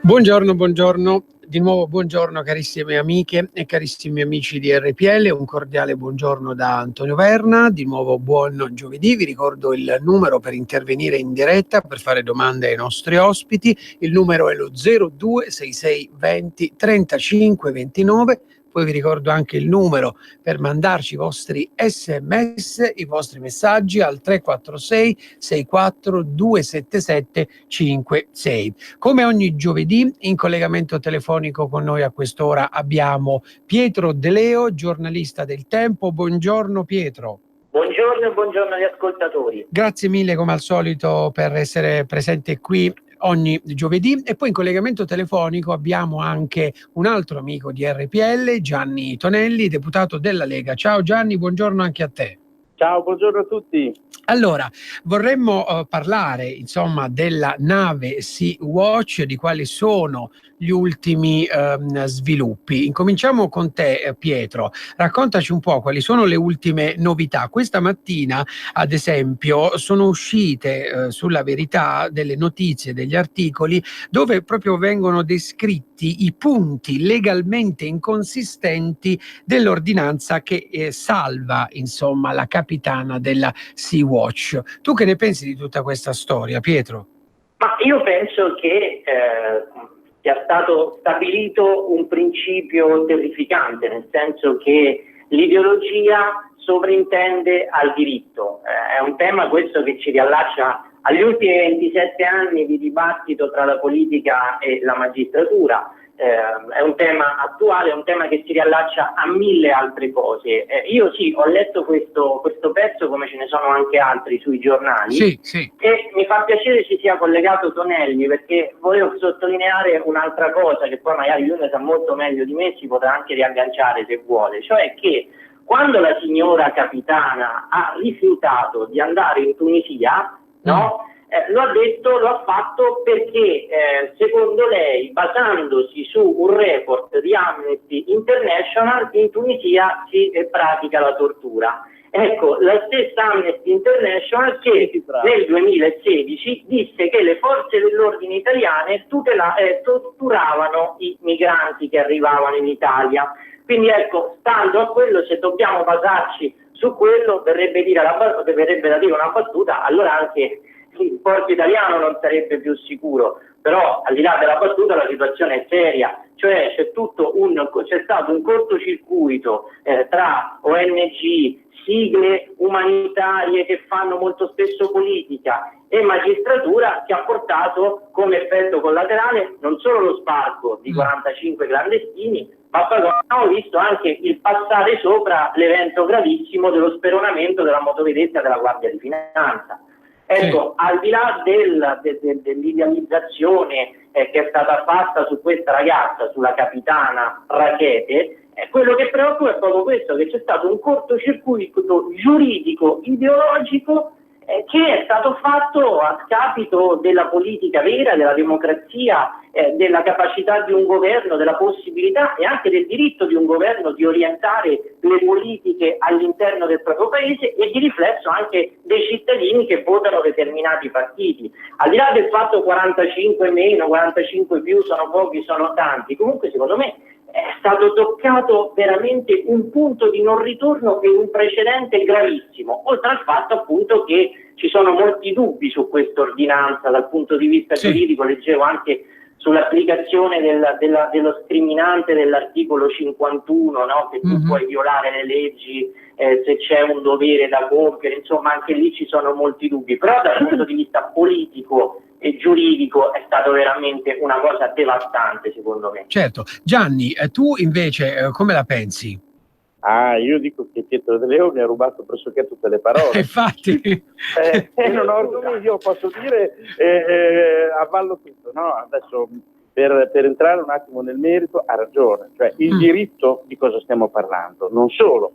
Buongiorno, di nuovo buongiorno carissime amiche e carissimi amici di RPL, un cordiale buongiorno da Antonio Verna, di nuovo buon giovedì, vi ricordo il numero per intervenire in diretta, per fare domande ai nostri ospiti, il numero è lo 0266 20 35 29, poi vi ricordo anche il numero per mandarci i vostri sms, i vostri messaggi al 346 64 277 56. Come ogni giovedì in collegamento telefonico con noi a quest'ora abbiamo Pietro De Leo, giornalista del Tempo. Buongiorno Pietro. Buongiorno e buongiorno agli ascoltatori. Grazie mille come al solito per essere presente qui ogni giovedì. E poi in collegamento telefonico abbiamo anche un altro amico di RPL, Gianni Tonelli, deputato della Lega. Ciao Gianni, buongiorno anche a te. Ciao, buongiorno a tutti. Allora, vorremmo parlare insomma della nave Sea-Watch, di quali sono gli ultimi sviluppi. Incominciamo con te Pietro, raccontaci un po' quali sono le ultime novità. Questa mattina ad esempio sono uscite sulla Verità delle notizie, degli articoli dove proprio vengono descritti i punti legalmente inconsistenti dell'ordinanza che salva insomma la capitana della Sea-Watch. Tu che ne pensi di tutta questa storia, Pietro? Ma io penso che sia stato stabilito un principio terrificante, nel senso che l'ideologia sovrintende al diritto. È un tema questo che ci riallaccia agli ultimi 27 anni di dibattito tra la politica e la magistratura. È un tema attuale, è un tema che si riallaccia a mille altre cose. Io sì, ho letto questo pezzo, come ce ne sono anche altri sui giornali, sì. E mi fa piacere ci sia collegato Tonelli, perché volevo sottolineare un'altra cosa che poi magari lui ne sa molto meglio di me, si potrà anche riagganciare se vuole, cioè che quando la signora capitana ha rifiutato di andare in Tunisia, no? Lo ha fatto perché secondo lei, basandosi su un report di Amnesty International, in Tunisia si pratica la tortura. Ecco, la stessa Amnesty International che nel 2016 disse che le forze dell'ordine italiane torturavano i migranti che arrivavano in Italia. Quindi ecco, stando a quello, se dobbiamo basarci su quello, verrebbe da dire una battuta, allora anche il porto italiano non sarebbe più sicuro. Però al di là della battuta la situazione è seria, cioè c'è stato un cortocircuito tra ONG, sigle umanitarie che fanno molto spesso politica e magistratura, che ha portato come effetto collaterale non solo lo sbarco di 45 clandestini, ma poi abbiamo visto anche il passare sopra l'evento gravissimo dello speronamento della motovedetta della Guardia di Finanza. Ecco, al di là dell'idealizzazione che è stata fatta su questa ragazza, sulla capitana Rackete, quello che preoccupa è proprio questo, che c'è stato un cortocircuito giuridico, ideologico, che è stato fatto a scapito della politica vera, della democrazia, della capacità di un governo, della possibilità e anche del diritto di un governo di orientare le politiche all'interno del proprio paese e di riflesso anche dei cittadini che votano determinati partiti. Al di là del fatto 45 meno, 45 più, sono pochi, sono tanti, comunque secondo me è stato toccato veramente un punto di non ritorno e un precedente gravissimo, oltre al fatto appunto che ci sono molti dubbi su questa ordinanza dal punto di vista giuridico. Leggevo anche sull'applicazione dello scriminante dell'articolo 51, no? Che tu puoi violare le leggi se c'è un dovere da compiere, insomma anche lì ci sono molti dubbi, però dal punto di vista politico e giuridico è stato veramente una cosa devastante, secondo me. Certo. Gianni, tu invece come la pensi? Io dico che Pietro De Leo mi ha rubato pressoché tutte le parole. Infatti. Non ho argomenti, io posso dire avvallo tutto, no? Adesso per entrare un attimo nel merito ha ragione, cioè il diritto di cosa stiamo parlando, non solo.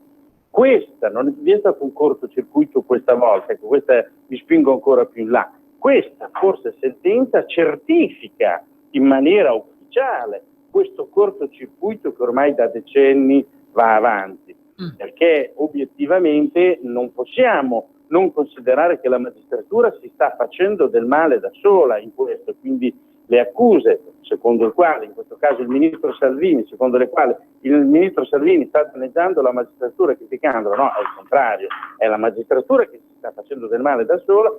Questa non è stato un cortocircuito questa volta, ecco, questa mi spingo ancora più in là. Questa forse sentenza certifica in maniera ufficiale questo cortocircuito che ormai da decenni va avanti, perché obiettivamente non possiamo non considerare che la magistratura si sta facendo del male da sola in questo, quindi le accuse secondo il quale, in questo caso il ministro Salvini, secondo le quali il ministro Salvini sta danneggiando la magistratura criticandola, no, è il contrario, è la magistratura che si sta facendo del male da sola,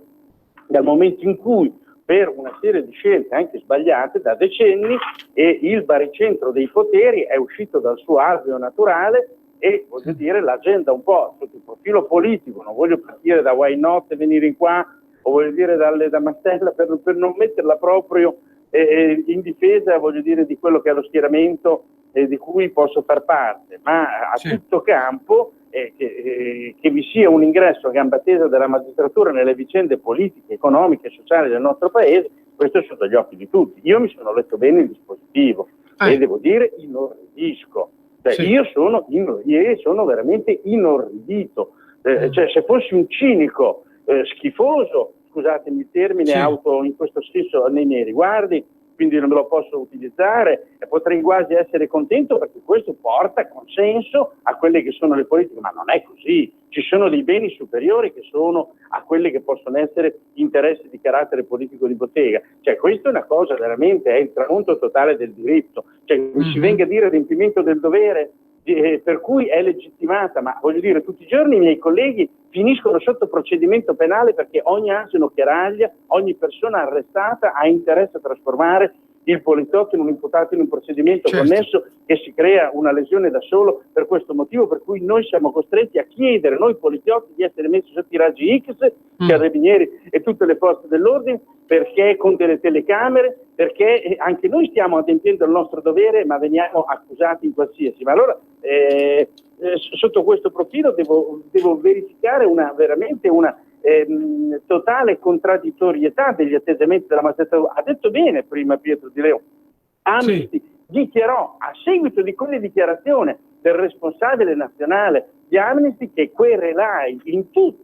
dal momento in cui per una serie di scelte anche sbagliate da decenni e il baricentro dei poteri è uscito dal suo alveo naturale e voglio dire l'agenda un po' sotto il profilo politico, non voglio partire da Why Not e venire in qua o voglio dire da Mastella per non metterla proprio in difesa, voglio dire, di quello che è lo schieramento di cui posso far parte, ma a tutto campo che vi sia un ingresso a gamba tesa della magistratura nelle vicende politiche, economiche e sociali del nostro paese, questo è sotto gli occhi di tutti. Io mi sono letto bene il dispositivo e devo dire inorridisco, cioè, io sono veramente inorridito, cioè se fossi un cinico schifoso, scusatemi il termine, auto in questo senso nei miei riguardi, quindi non me lo posso utilizzare e potrei quasi essere contento perché questo porta consenso a quelle che sono le politiche, ma non è così, ci sono dei beni superiori che sono a quelli che possono essere interessi di carattere politico di bottega, cioè questo è una cosa veramente, è il tramonto totale del diritto, cioè mi si venga a dire adempimento del dovere, per cui è legittimata, ma voglio dire tutti i giorni i miei colleghi finiscono sotto procedimento penale perché ogni asino che raglia, ogni persona arrestata ha interesse a trasformare il poliziotto in un imputato in un procedimento connesso che si crea una lesione da solo per questo motivo, per cui noi siamo costretti a chiedere, noi poliziotti, di essere messi sotto i raggi X, carabinieri e tutte le forze dell'ordine, perché con delle telecamere, perché anche noi stiamo adempiendo il nostro dovere ma veniamo accusati in qualsiasi. Ma allora sotto questo profilo devo verificare veramente una totale contraddittorietà degli atteggiamenti della magistratura. Ha detto bene prima Pietro Di Leo, Amnesty dichiarò a seguito di quelle dichiarazioni del responsabile nazionale di Amnesty che quei relay in tutte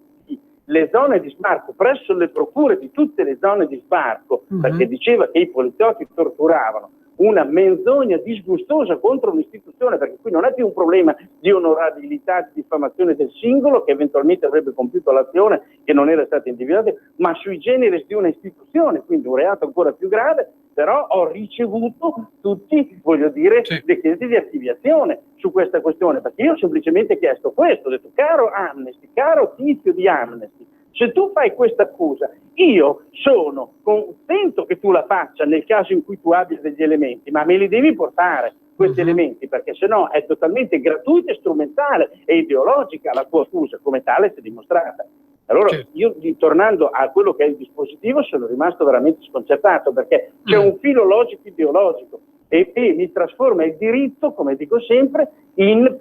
le zone di sbarco, presso le procure di tutte le zone di sbarco, perché diceva che i poliziotti torturavano, una menzogna disgustosa contro un'istituzione, perché qui non è più un problema di onorabilità, di diffamazione del singolo che eventualmente avrebbe compiuto l'azione che non era stata individuata, ma sui generis di una istituzione, quindi un reato ancora più grave. Però ho ricevuto tutti, voglio dire, richieste di archiviazione su questa questione, perché io ho semplicemente chiesto questo, ho detto caro Amnesty, caro tizio di Amnesty, se tu fai questa accusa, io sono contento che tu la faccia nel caso in cui tu abbia degli elementi, ma me li devi portare questi elementi, perché sennò è totalmente gratuita e strumentale e ideologica la tua accusa, come tale si è dimostrata. Allora io, tornando a quello che è il dispositivo, sono rimasto veramente sconcertato, perché c'è un filo logico ideologico e mi trasforma il diritto, come dico sempre, in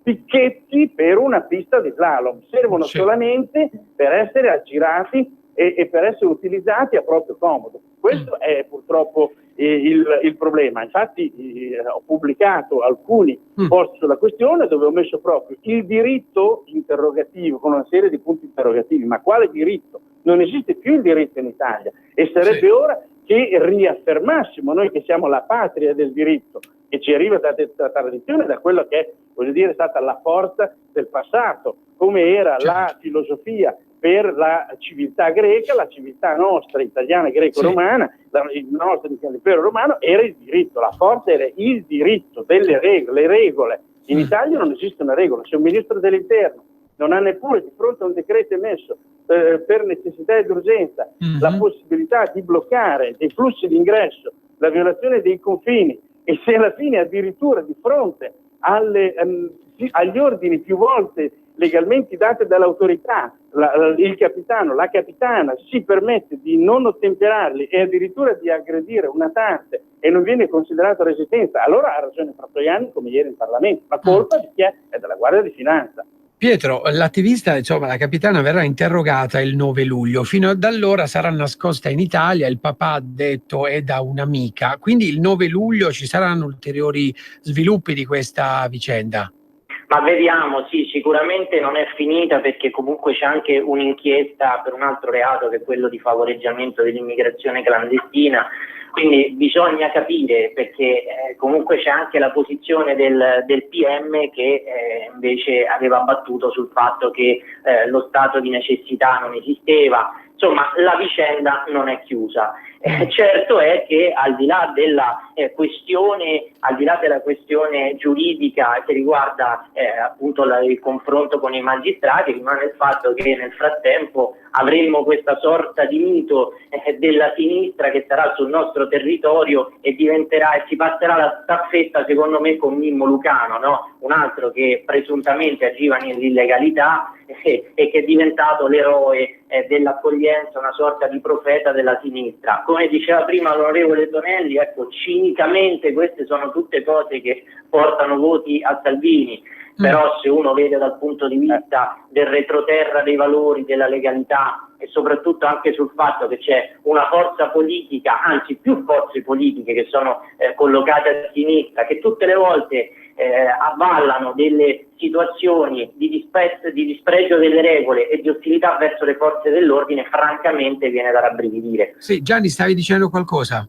picchetti per una pista di slalom. Servono solamente per essere aggirati e per essere utilizzati a proprio comodo. Questo è purtroppo il problema. Infatti ho pubblicato alcuni post sulla questione dove ho messo proprio il diritto interrogativo con una serie di punti interrogativi. Ma quale diritto? Non esiste più il diritto in Italia e sarebbe ora che riaffermassimo, noi che siamo la patria del diritto, che ci arriva da tradizione, da quello che è, voglio dire, stata la forza del passato, come era la filosofia per la civiltà greca, la civiltà nostra, italiana, greco-romana, il nostro impero romano, era il diritto, la forza era il diritto delle regole, le regole. In Italia non esiste una regola, se un ministro dell'interno non ha neppure di fronte a un decreto emesso per necessità ed urgenza la possibilità di bloccare dei flussi di ingresso, la violazione dei confini, e se alla fine addirittura di fronte agli ordini più volte legalmente dati dall'autorità, il capitano, la capitana si permette di non ottemperarli e addirittura di aggredire un natante e non viene considerato resistenza, allora ha ragione Fratoianni come ieri in Parlamento. La colpa di chi è? È della Guardia di Finanza. Pietro, l'attivista, insomma, la capitana verrà interrogata il 9 luglio. Fino ad allora sarà nascosta in Italia, il papà ha detto è da un'amica. Quindi il 9 luglio ci saranno ulteriori sviluppi di questa vicenda? Ma vediamo, sì, sicuramente non è finita, perché comunque c'è anche un'inchiesta per un altro reato, che è quello di favoreggiamento dell'immigrazione clandestina. Quindi bisogna capire, perché comunque c'è anche la posizione del PM che invece aveva battuto sul fatto che lo stato di necessità non esisteva. Insomma, la vicenda non è chiusa. Certo è che al di là della questione giuridica che riguarda appunto il confronto con i magistrati, rimane il fatto che nel frattempo avremo questa sorta di mito della sinistra che sarà sul nostro territorio e si passerà la staffetta, secondo me, con Mimmo Lucano, no? Un altro che presuntamente agiva nell'illegalità e che è diventato l'eroe dell'accoglienza, una sorta di profeta della sinistra. Come diceva prima l'onorevole Tonelli, ecco, cinicamente queste sono tutte cose che portano voti a Salvini. Però se uno vede dal punto di vista del retroterra dei valori, della legalità e soprattutto anche sul fatto che c'è una forza politica, anzi più forze politiche che sono collocate a sinistra, che tutte le volte avvallano delle situazioni di dispregio delle regole e di ostilità verso le forze dell'ordine, francamente viene da rabbrividire. Sì, Gianni, stavi dicendo qualcosa?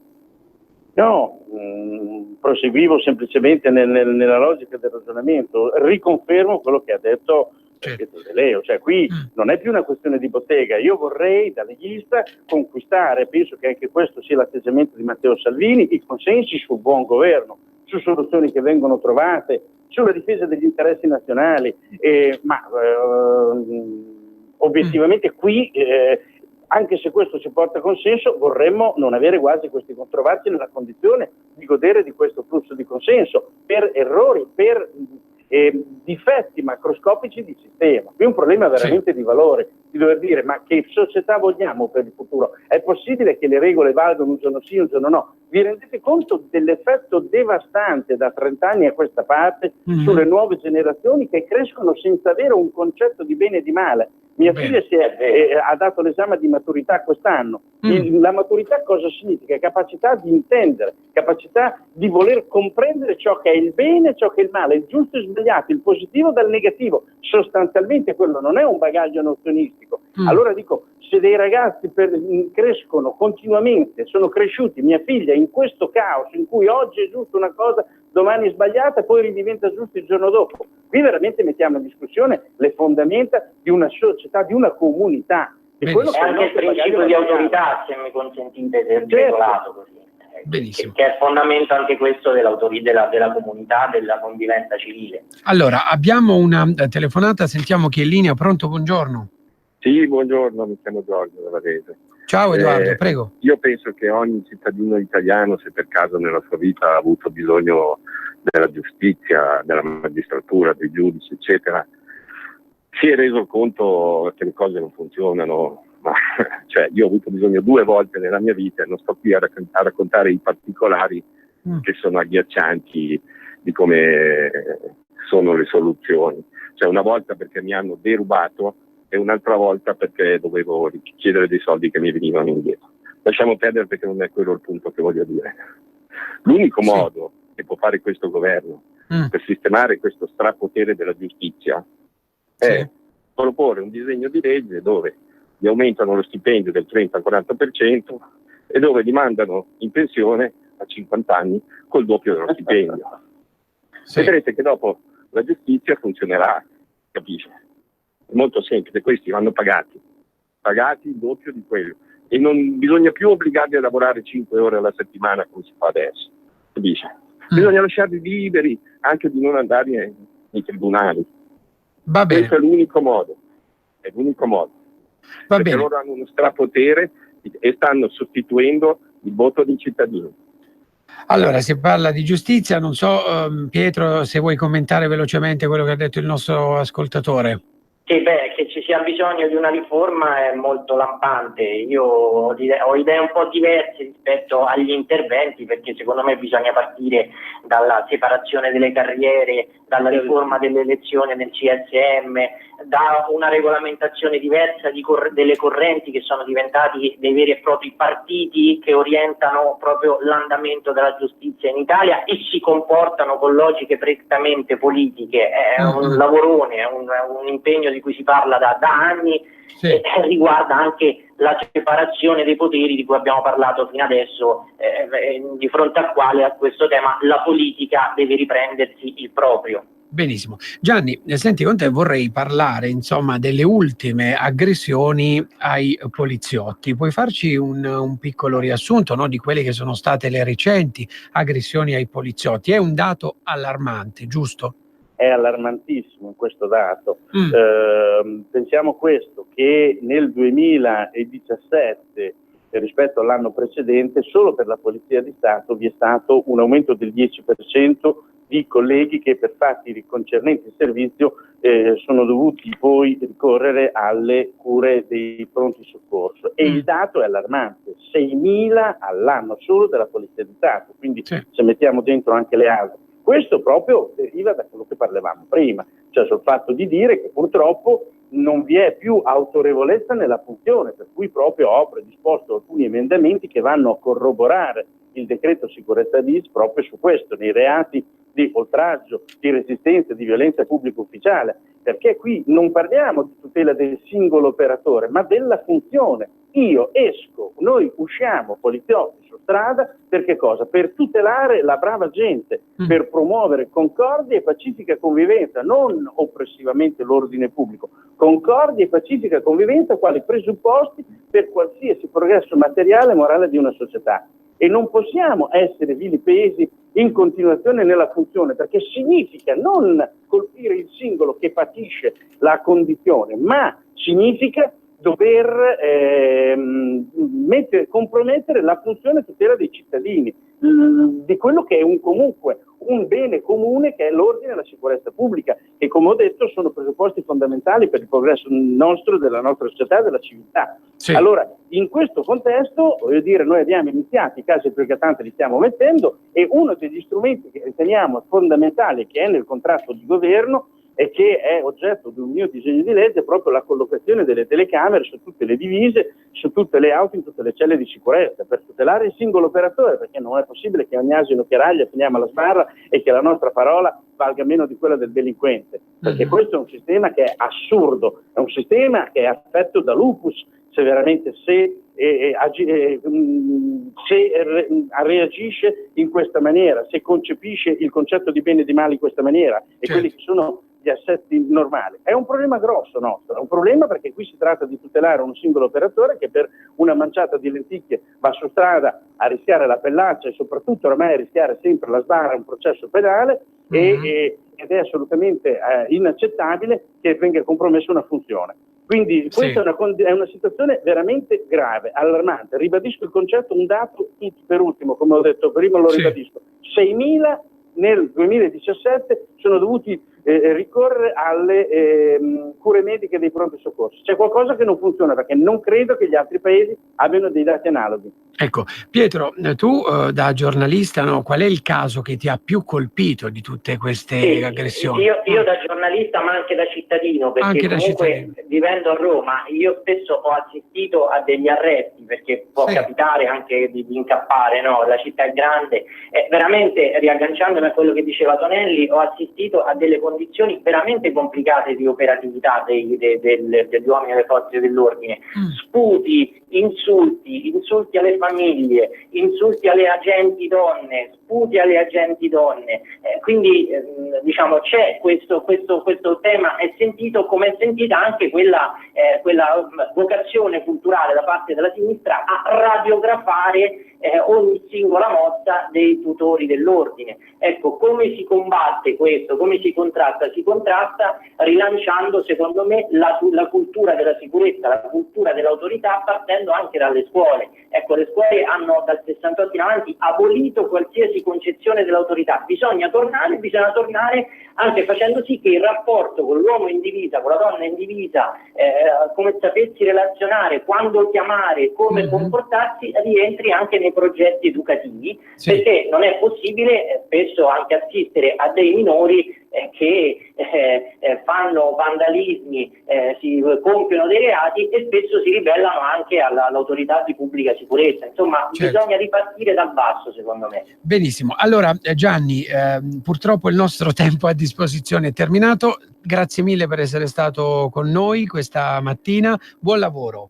No, proseguivo semplicemente nella logica del ragionamento, riconfermo quello che ha detto Pietro De Leo, cioè qui non è più una questione di bottega. Io vorrei da leghista conquistare, penso che anche questo sia l'atteggiamento di Matteo Salvini, i consensi sul buon governo, su soluzioni che vengono trovate, sulla difesa degli interessi nazionali, obiettivamente qui anche se questo ci porta consenso, vorremmo non avere quasi questi controversi nella condizione di godere di questo flusso di consenso per errori, per difetti macroscopici di sistema. Qui è un problema veramente di valore, di dover dire ma che società vogliamo per il futuro? È possibile che le regole valgono un giorno sì, un giorno no? Vi rendete conto dell'effetto devastante da 30 anni a questa parte sulle nuove generazioni che crescono senza avere un concetto di bene e di male? Mia figlia ha dato l'esame di maturità quest'anno. La maturità cosa significa? Capacità di intendere, capacità di voler comprendere ciò che è il bene e ciò che è il male, il giusto e il sbagliato, il positivo dal negativo. Sostanzialmente quello non è un bagaglio nozionistico. Allora dico, se dei ragazzi crescono continuamente, sono cresciuti, mia figlia, in questo caos in cui oggi è giusto una cosa, domani è sbagliata e poi ridiventa giusto il giorno dopo, qui veramente mettiamo in discussione le fondamenta di una società, di una comunità. E anche il principio di autorità, se mi consentite, se regolato così. Benissimo. Che è il fondamento anche questo della comunità, della convivenza civile. Allora, abbiamo una telefonata, sentiamo chi è in linea. Pronto, buongiorno. Sì, buongiorno, mi chiamo Giorgio della Rete. Ciao Edoardo, prego. Io penso che ogni cittadino italiano, se per caso nella sua vita ha avuto bisogno della giustizia, della magistratura, dei giudici, eccetera, si è reso conto che le cose non funzionano. Cioè, io ho avuto bisogno 2 volte nella mia vita e non sto qui a raccontare i particolari che sono agghiaccianti di come sono le soluzioni. Cioè, una volta perché mi hanno derubato e un'altra volta perché dovevo chiedere dei soldi che mi venivano indietro. Lasciamo perdere perché non è quello il punto che voglio dire. L'unico modo che può fare questo governo per sistemare questo strapotere della giustizia è proporre un disegno di legge dove gli aumentano lo stipendio del 30-40% e dove li mandano in pensione a 50 anni col doppio dello stipendio. Vedrete che dopo la giustizia funzionerà, capisci? È molto semplice, questi vanno pagati il doppio di quello e non bisogna più obbligarli a lavorare 5 ore alla settimana come si fa adesso, capisci? Bisogna lasciarli liberi anche di non andare nei tribunali. Va bene. Questo è l'unico modo, Va perché bene. loro hanno uno strapotere e stanno sostituendo il voto dei cittadini. Allora, si parla di giustizia, non so Pietro se vuoi commentare velocemente quello che ha detto il nostro ascoltatore. Che ci sia bisogno di una riforma è molto lampante. Io ho idee un po' diverse rispetto agli interventi, perché secondo me bisogna partire dalla separazione delle carriere, dalla riforma delle elezioni nel CSM, da una regolamentazione diversa delle correnti che sono diventati dei veri e propri partiti che orientano proprio l'andamento della giustizia in Italia e si comportano con logiche prettamente politiche. È un lavorone, è un impegno di cui si parla da anni e riguarda anche la separazione dei poteri di cui abbiamo parlato fino adesso, di fronte a quale a questo tema la politica deve riprendersi il proprio. Benissimo. Gianni, senti, con te vorrei parlare insomma delle ultime aggressioni ai poliziotti. Puoi farci un piccolo riassunto, no, di quelle che sono state le recenti aggressioni ai poliziotti? È un dato allarmante, giusto? È allarmantissimo questo dato. Pensiamo questo, che nel 2017 rispetto all'anno precedente solo per la Polizia di Stato vi è stato un aumento del 10% di colleghi che per fatti concernenti il servizio sono dovuti poi ricorrere alle cure dei pronti soccorso e il dato è allarmante, 6.000 all'anno solo della Polizia di Stato, quindi se mettiamo dentro anche le altre. Questo proprio deriva da quello che parlavamo prima, cioè sul fatto di dire che purtroppo non vi è più autorevolezza nella funzione, per cui proprio ho predisposto alcuni emendamenti che vanno a corroborare il decreto sicurezza bis proprio su questo, nei reati di oltraggio, di resistenza, di violenza pubblica ufficiale, perché qui non parliamo di tutela del singolo operatore, ma della funzione. Io esco, noi usciamo poliziotti su strada, per che cosa? Per tutelare la brava gente, per promuovere concordia e pacifica convivenza, non oppressivamente l'ordine pubblico, concordia e pacifica convivenza quali presupposti per qualsiasi progresso materiale e morale di una società. E non possiamo essere vilipesi in continuazione nella funzione, perché significa non colpire il singolo che patisce la condizione, ma significa dover compromettere la funzione tutela dei cittadini, di quello che è comunque un bene comune che è l'ordine e la sicurezza pubblica, che come ho detto sono presupposti fondamentali per il progresso nostro, della nostra società e della civiltà. Allora, in questo contesto, voglio dire, noi abbiamo iniziato, i casi più eclatanti li stiamo mettendo, e uno degli strumenti che riteniamo fondamentali, che è nel contratto di governo, e che è oggetto di un mio disegno di legge, è proprio la collocazione delle telecamere su tutte le divise, su tutte le auto, in tutte le celle di sicurezza, per tutelare il singolo operatore, perché non è possibile che ogni asino che raglia finiamo alla sbarra e che la nostra parola valga meno di quella del delinquente, perché questo è un sistema che è assurdo, è un sistema che è affetto da lupus, se veramente reagisce in questa maniera, se concepisce il concetto di bene e di male in questa maniera, e quelli che sono gli assetti normali. È un problema grosso nostro, è un problema perché qui si tratta di tutelare un singolo operatore che per una manciata di lenticchie va su strada a rischiare la pellaccia e soprattutto ormai a rischiare sempre la sbarra, un processo penale, ed è assolutamente inaccettabile che venga compromessa una funzione. Quindi questa è una situazione veramente grave, allarmante. Ribadisco il concetto, un dato per ultimo, come ho detto prima, lo ribadisco. 6.000 nel 2017 sono dovuti ricorrere alle cure mediche dei pronti soccorsi. C'è qualcosa che non funziona, perché non credo che gli altri paesi abbiano dei dati analoghi. Ecco, Pietro, tu da giornalista, no, qual è il caso che ti ha più colpito di tutte queste Sì, aggressioni? io da giornalista, ma anche da cittadino, perché Anche da comunque cittadino. vivendo a Roma io spesso ho assistito a degli arresti, perché può Sì. capitare anche di incappare, no? La città è grande, veramente, riagganciandomi a quello che diceva Tonelli, ho assistito a delle condizioni veramente complicate di operatività degli uomini delle forze dell'ordine, sputi, insulti alle famiglie, insulti alle agenti donne, sputi alle agenti donne, quindi diciamo c'è questo tema, è sentito, come è sentita anche quella vocazione culturale da parte della sinistra a radiografare ogni singola mossa dei tutori dell'ordine. Ecco, come si combatte questo, come si contrasta? Si contrasta rilanciando, secondo me, la cultura della sicurezza, la cultura dell'autorità, partendo anche dalle scuole. Ecco, le scuole hanno dal 68 in avanti abolito qualsiasi concezione dell'autorità. Bisogna tornare anche facendo sì che il rapporto con l'uomo in divisa, con la donna in divisa, come sapersi relazionare, quando chiamare, come comportarsi, rientri anche nei progetti educativi, perché non è possibile spesso anche assistere a dei minori che fanno vandalismi, si compiono dei reati e spesso si ribellano anche all'autorità di pubblica sicurezza. Insomma, bisogna ripartire dal basso, secondo me. Benissimo. Allora, Gianni, purtroppo il nostro tempo a disposizione è terminato. Grazie mille per essere stato con noi questa mattina. Buon lavoro.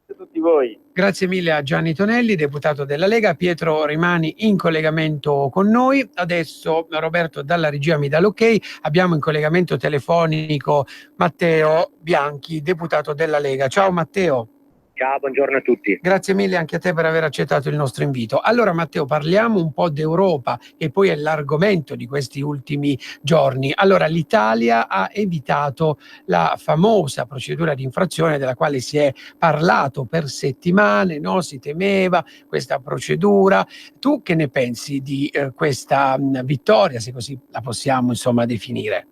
A tutti voi. Grazie mille a Gianni Tonelli, deputato della Lega. Pietro rimani in collegamento con noi. Adesso Roberto dalla regia mi dà l'ok. Abbiamo in collegamento telefonico Matteo Bianchi, deputato della Lega. Ciao Matteo. Ciao, buongiorno a tutti. Grazie mille anche a te per aver accettato il nostro invito. Allora Matteo, parliamo un po' d'Europa, che poi è l'argomento di questi ultimi giorni. Allora, l'Italia ha evitato la famosa procedura di infrazione della quale si è parlato per settimane, no? Si temeva questa procedura. Tu che ne pensi di questa vittoria, se così la possiamo insomma definire?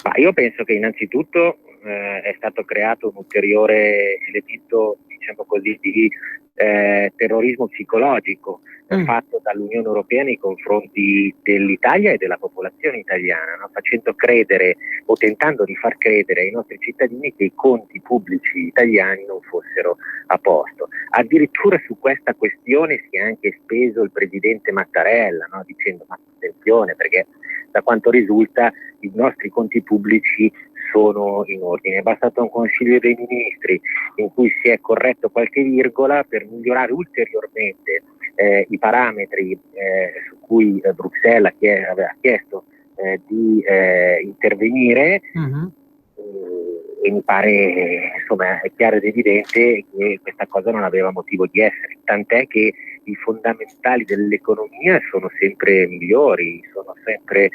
Ma io penso che innanzitutto è stato creato un ulteriore elemento, diciamo così, di terrorismo psicologico fatto dall'Unione Europea nei confronti dell'Italia e della popolazione italiana, no? Facendo credere o tentando di far credere ai nostri cittadini che i conti pubblici italiani non fossero a posto. Addirittura su questa questione si è anche speso il presidente Mattarella, no? Dicendo ma attenzione, perché da quanto risulta i nostri conti pubblici sono in ordine. È bastato un Consiglio dei Ministri in cui si è corretto qualche virgola per migliorare ulteriormente i parametri su cui Bruxelles aveva chiesto di intervenire. E mi pare, insomma, è chiaro ed evidente che questa cosa non aveva motivo di essere, tant'è che i fondamentali dell'economia sono sempre migliori, sono sempre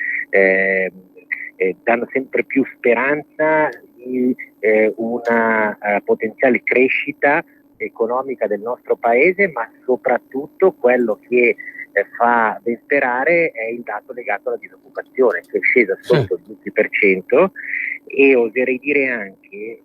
danno sempre più speranza di una potenziale crescita economica del nostro paese, ma soprattutto quello che fa ben sperare è il dato legato alla disoccupazione, che è scesa sotto il 20%, e oserei dire anche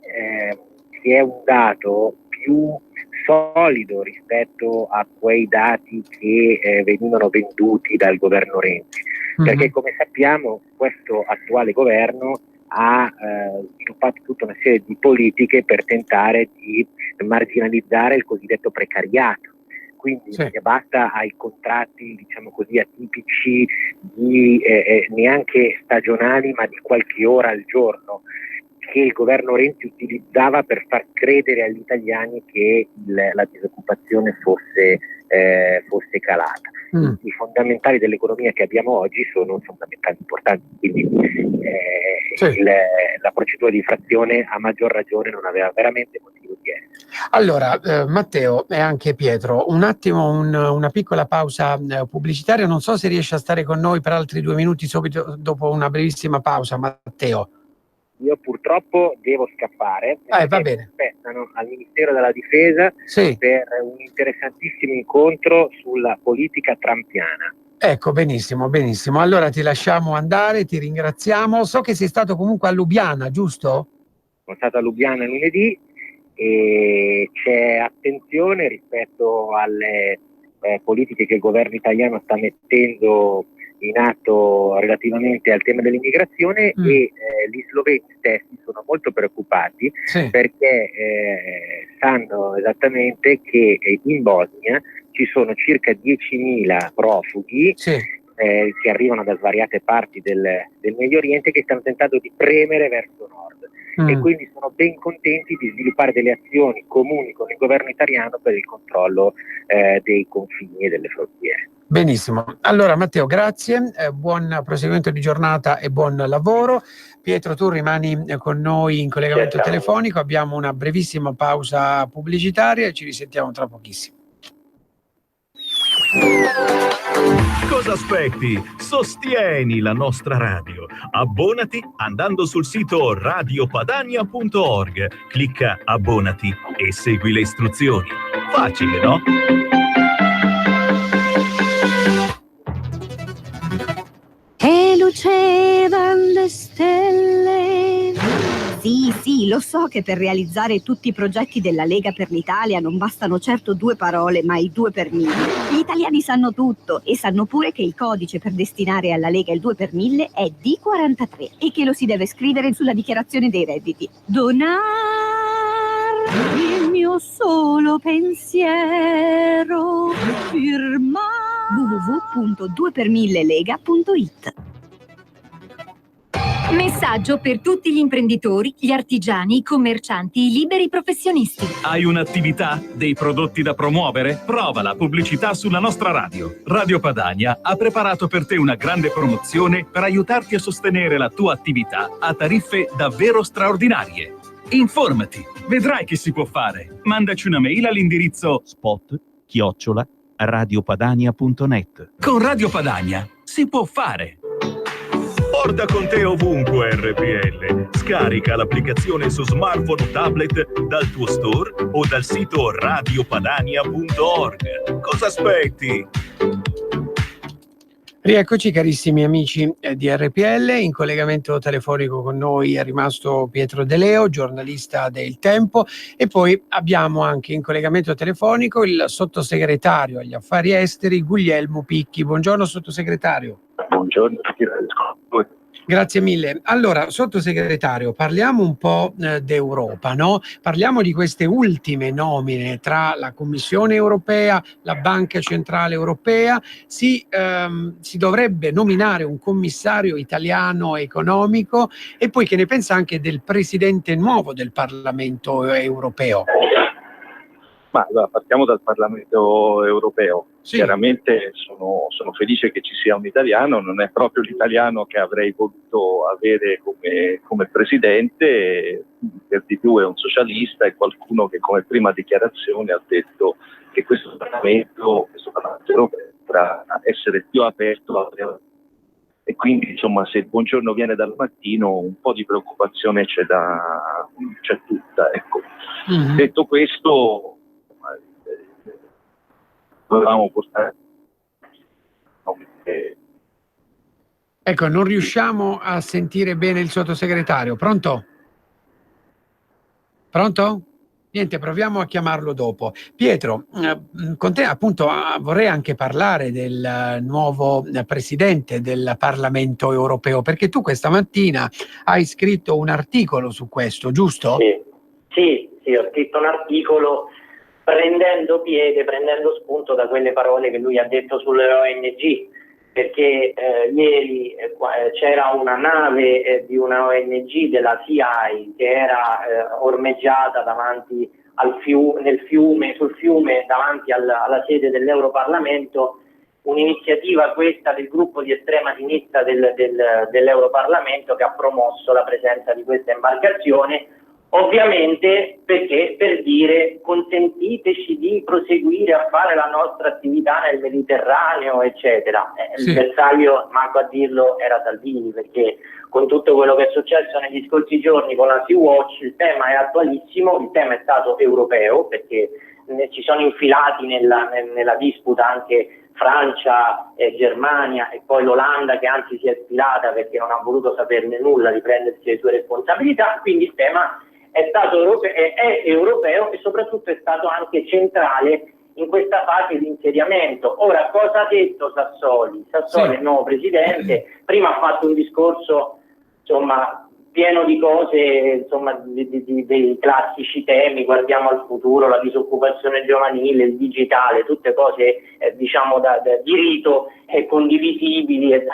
che è un dato più solido rispetto a quei dati che venivano venduti dal governo Renzi, perché come sappiamo questo attuale governo ha sviluppato tutta una serie di politiche per tentare di marginalizzare il cosiddetto precariato. Quindi basta ai contratti, diciamo così, atipici, neanche stagionali, ma di qualche ora al giorno, che il governo Renzi utilizzava per far credere agli italiani che la disoccupazione fosse calata. I fondamentali dell'economia che abbiamo oggi sono fondamentali importanti, quindi la procedura di infrazione a maggior ragione non aveva veramente motivo di essere. Allora, Matteo e anche Pietro, un attimo una piccola pausa pubblicitaria, non so se riesci a stare con noi per altri 2 minuti subito dopo una brevissima pausa, Matteo. Io purtroppo devo scappare, va bene. Aspettano al Ministero della Difesa per un interessantissimo incontro sulla politica trumpiana. Ecco, benissimo, benissimo. Allora ti lasciamo andare, ti ringraziamo. So che sei stato comunque a Lubiana, giusto? Sono stato a Lubiana lunedì e c'è attenzione rispetto alle politiche che il governo italiano sta mettendo in atto relativamente al tema dell'immigrazione e gli sloveni stessi sono molto preoccupati perché sanno esattamente che in Bosnia ci sono circa 10.000 profughi che arrivano da svariate parti del Medio Oriente che stanno tentando di premere verso nord e quindi sono ben contenti di sviluppare delle azioni comuni con il governo italiano per il controllo dei confini e delle frontiere. Benissimo. Allora Matteo, grazie, buon proseguimento di giornata e buon lavoro. Pietro, tu rimani con noi in collegamento telefonico, abbiamo una brevissima pausa pubblicitaria e ci risentiamo tra pochissimo. Cosa aspetti? Sostieni la nostra radio. Abbonati andando sul sito radiopadania.org. Clicca abbonati e segui le istruzioni. Facile, no? E lucevan le stelle. Sì, lo so che per realizzare tutti i progetti della Lega per l'Italia non bastano certo 2 parole, ma i 2 per 1000. Gli italiani sanno tutto e sanno pure che il codice per destinare alla Lega il 2 per 1000 è D43 e che lo si deve scrivere sulla dichiarazione dei redditi. Donar il mio solo pensiero, firma www.2per1000lega.it. Messaggio per tutti gli imprenditori, gli artigiani, i commercianti, i liberi professionisti. Hai un'attività? Dei prodotti da promuovere? Prova la pubblicità sulla nostra radio. Radio Padania ha preparato per te una grande promozione per aiutarti a sostenere la tua attività a tariffe davvero straordinarie. Informati, vedrai che si può fare. Mandaci una mail all'indirizzo spot@radiopadania.net. Con Radio Padania si può fare. Porta con te ovunque RPL. Scarica l'applicazione su smartphone o tablet dal tuo store o dal sito radiopadania.org. Cosa aspetti? Rieccoci carissimi amici di RPL, in collegamento telefonico con noi è rimasto Pietro De Leo, giornalista del Tempo, e poi abbiamo anche in collegamento telefonico il sottosegretario agli affari esteri Guglielmo Picchi. Buongiorno sottosegretario. Buongiorno. Grazie mille. Allora, sottosegretario, parliamo un po' d'Europa, no? Parliamo di queste ultime nomine tra la Commissione europea, la Banca Centrale Europea. Si dovrebbe nominare un commissario italiano economico, e poi che ne pensa anche del presidente nuovo del Parlamento europeo? Ma allora, partiamo dal Parlamento europeo. Sì. Chiaramente sono felice che ci sia un italiano, non è proprio l'italiano che avrei voluto avere come presidente, per di più è un socialista, è qualcuno che come prima dichiarazione ha detto che questo Parlamento europeo potrà essere più aperto e quindi insomma se il buongiorno viene dal mattino un po' di preoccupazione c'è tutta, ecco. Mm-hmm. Detto questo, dovevamo portare. Ecco, non riusciamo a sentire bene il sottosegretario. Pronto? Pronto? Niente, proviamo a chiamarlo dopo. Pietro, con te appunto vorrei anche parlare del nuovo presidente del Parlamento europeo, perché tu questa mattina hai scritto un articolo su questo, giusto? Sì, ho scritto un articolo prendendo spunto da quelle parole che lui ha detto sulle ONG, perché ieri c'era una nave di una ONG della CI che era ormeggiata davanti sul fiume davanti alla sede dell'Europarlamento, un'iniziativa questa del gruppo di estrema sinistra dell'Europarlamento che ha promosso la presenza di questa imbarcazione. Ovviamente perché per dire consentiteci di proseguire a fare la nostra attività nel Mediterraneo, eccetera. Sì. Il bersaglio, manco a dirlo, era Salvini, perché con tutto quello che è successo negli scorsi giorni con la Sea-Watch il tema è attualissimo, il tema è stato europeo, perché ci sono infilati nella disputa anche Francia, Germania e poi l'Olanda, che anzi si è sfilata perché non ha voluto saperne nulla di prendersi le sue responsabilità. Quindi il tema è stato europeo e soprattutto è stato anche centrale in questa fase di insediamento. Ora, cosa ha detto Sassoli? Sassoli, il nuovo presidente, prima ha fatto un discorso insomma pieno di cose, insomma, dei classici temi: guardiamo al futuro, la disoccupazione giovanile, il digitale, tutte cose diciamo di rito condivisibili e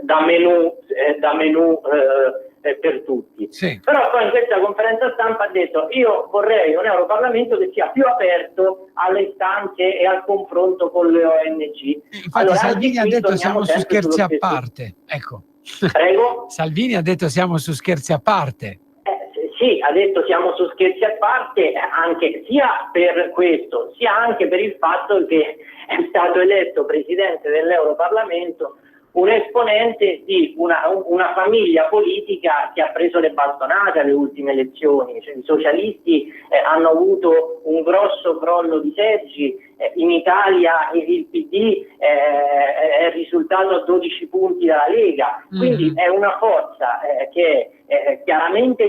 da menù per tutti. Sì. Però poi in questa conferenza stampa ha detto: io vorrei un Europarlamento che sia più aperto alle istanze e al confronto con le ONG. Infatti allora, Salvini ha detto siamo su scherzi a parte, ecco. Prego? Salvini ha detto siamo su scherzi a parte. Sì, ha detto siamo su scherzi a parte, anche sia per questo, sia anche per il fatto che è stato eletto presidente dell'Europarlamento un esponente di una famiglia politica che ha preso le bastonate alle ultime elezioni. Cioè, i socialisti hanno avuto un grosso crollo di seggi, in Italia il PD è risultato a 12 punti dalla Lega, quindi è una forza che chiaramente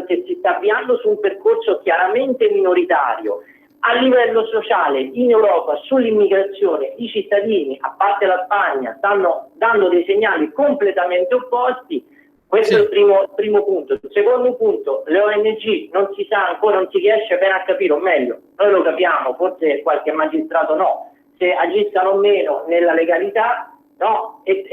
che si sta avviando su un percorso chiaramente minoritario. A livello sociale in Europa sull'immigrazione i cittadini, a parte la Spagna, stanno dando dei segnali completamente opposti. Questo è il primo punto. Il secondo punto, le ONG non si sa ancora, non si riesce bene a capire, o meglio, noi lo capiamo, forse qualche magistrato no, se agiscano o meno nella legalità, no? E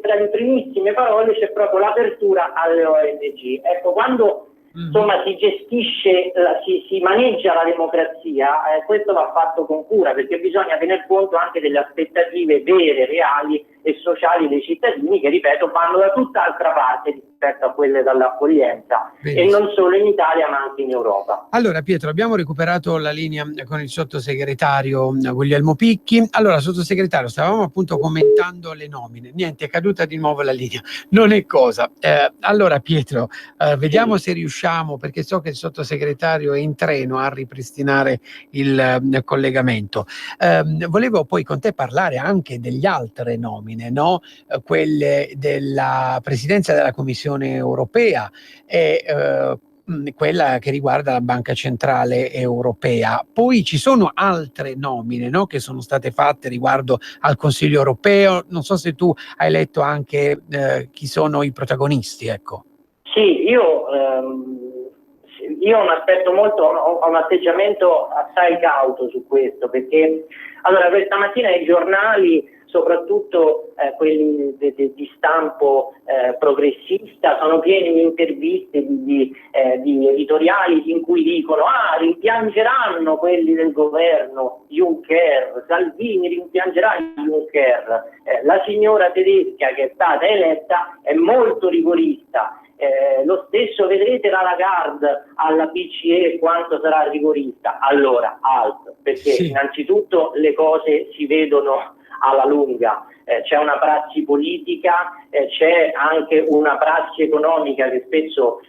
tra le primissime parole c'è proprio l'apertura alle ONG. Ecco, quando insomma si gestisce, si maneggia la democrazia, questo va fatto con cura, perché bisogna tener conto anche delle aspettative vere, reali e sociali dei cittadini, che ripeto vanno da tutt'altra parte rispetto a quelle dall'accoglienza. Benissimo. E non solo in Italia ma anche in Europa. Allora Pietro, abbiamo recuperato la linea con il sottosegretario Guglielmo Picchi. Allora sottosegretario, stavamo appunto commentando le nomine, niente, è caduta di nuovo la linea, non è cosa. Allora Pietro, vediamo se riusciamo, perché so che il sottosegretario è in treno a ripristinare il collegamento. Volevo poi con te parlare anche degli altre nomine, no? Quelle della presidenza della Commissione europea e quella che riguarda la Banca Centrale Europea. Poi ci sono altre nomine, no, che sono state fatte riguardo al Consiglio Europeo. Non so se tu hai letto anche chi sono i protagonisti, ecco. Sì, io ho un atteggiamento assai cauto su questo, perché allora questa mattina i giornali, soprattutto quelli di stampo progressista, sono pieni di interviste, di editoriali in cui dicono rimpiangeranno quelli del governo Juncker, Salvini rimpiangerà Juncker, la signora tedesca che è stata eletta è molto rigorista. Lo stesso vedrete la Lagarde alla BCE quanto sarà rigorista. Allora, perché innanzitutto le cose si vedono alla lunga, c'è una prassi politica, c'è anche una prassi economica che spesso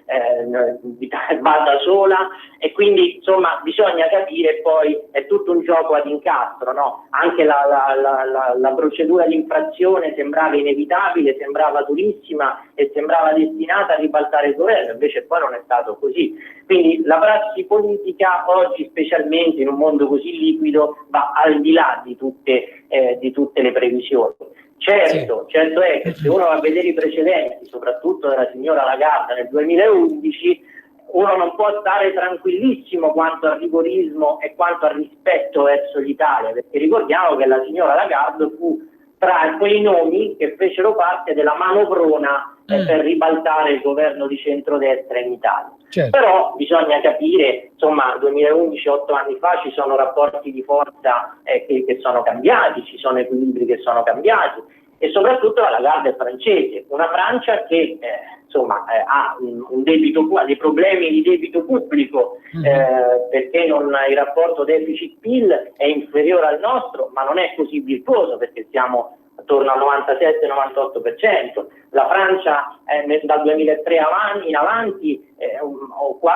va da sola, e quindi insomma bisogna capire, poi è tutto un gioco ad incastro, no? Anche la procedura di infrazione sembrava inevitabile, sembrava durissima e sembrava destinata a ribaltare il governo, invece poi non è stato così. Quindi la prassi politica oggi, specialmente in un mondo così liquido, va al di là di tutte le previsioni. Certo è che se uno va a vedere i precedenti, soprattutto della signora Lagarde nel 2011, uno non può stare tranquillissimo quanto al rigorismo e quanto al rispetto verso l'Italia, perché ricordiamo che la signora Lagarde fu tra quei nomi che fecero parte della manovrona per ribaltare il governo di centrodestra in Italia. Certo. Però bisogna capire, insomma, 2011, 8 anni fa, ci sono rapporti di forza che sono cambiati, ci sono equilibri che sono cambiati, e soprattutto la Lagarde è francese, una Francia che ha un debito, ha dei problemi di debito pubblico, perché il rapporto deficit-PIL è inferiore al nostro, ma non è così virtuoso, perché siamo attorno al 97-98%. La Francia dal 2003 in avanti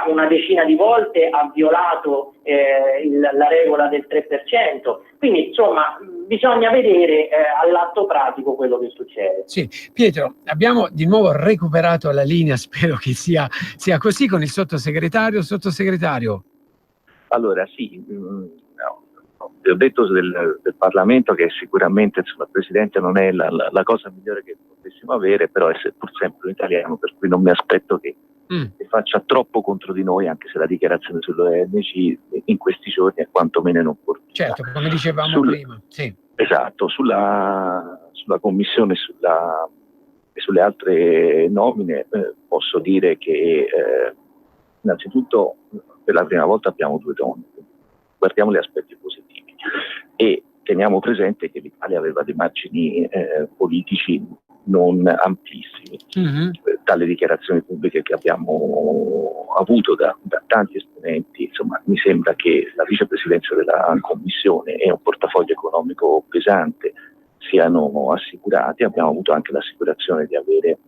una decina di volte ha violato la regola del 3%. Quindi insomma bisogna vedere all'atto pratico quello che succede. Sì, Pietro, abbiamo di nuovo recuperato la linea, spero che sia così, con il sottosegretario. Sottosegretario. Allora sì, vi ho detto del Parlamento che sicuramente insomma, il Presidente non è la cosa migliore che potessimo avere, però è pur sempre un italiano, per cui non mi aspetto che faccia troppo contro di noi, anche se la dichiarazione sull'ONG in questi giorni è quantomeno inopportuna. Certo, come dicevamo prima. Sì. Esatto, sulla commissione e sulle altre nomine posso dire che innanzitutto per la prima volta abbiamo 2 donne, guardiamo gli aspetti positivi e teniamo presente che l'Italia aveva dei margini politici non amplissimi. Dalle dichiarazioni pubbliche che abbiamo avuto da tanti esponenti, insomma, mi sembra che la vicepresidenza della Commissione e un portafoglio economico pesante siano assicurati. Abbiamo avuto anche l'assicurazione di avere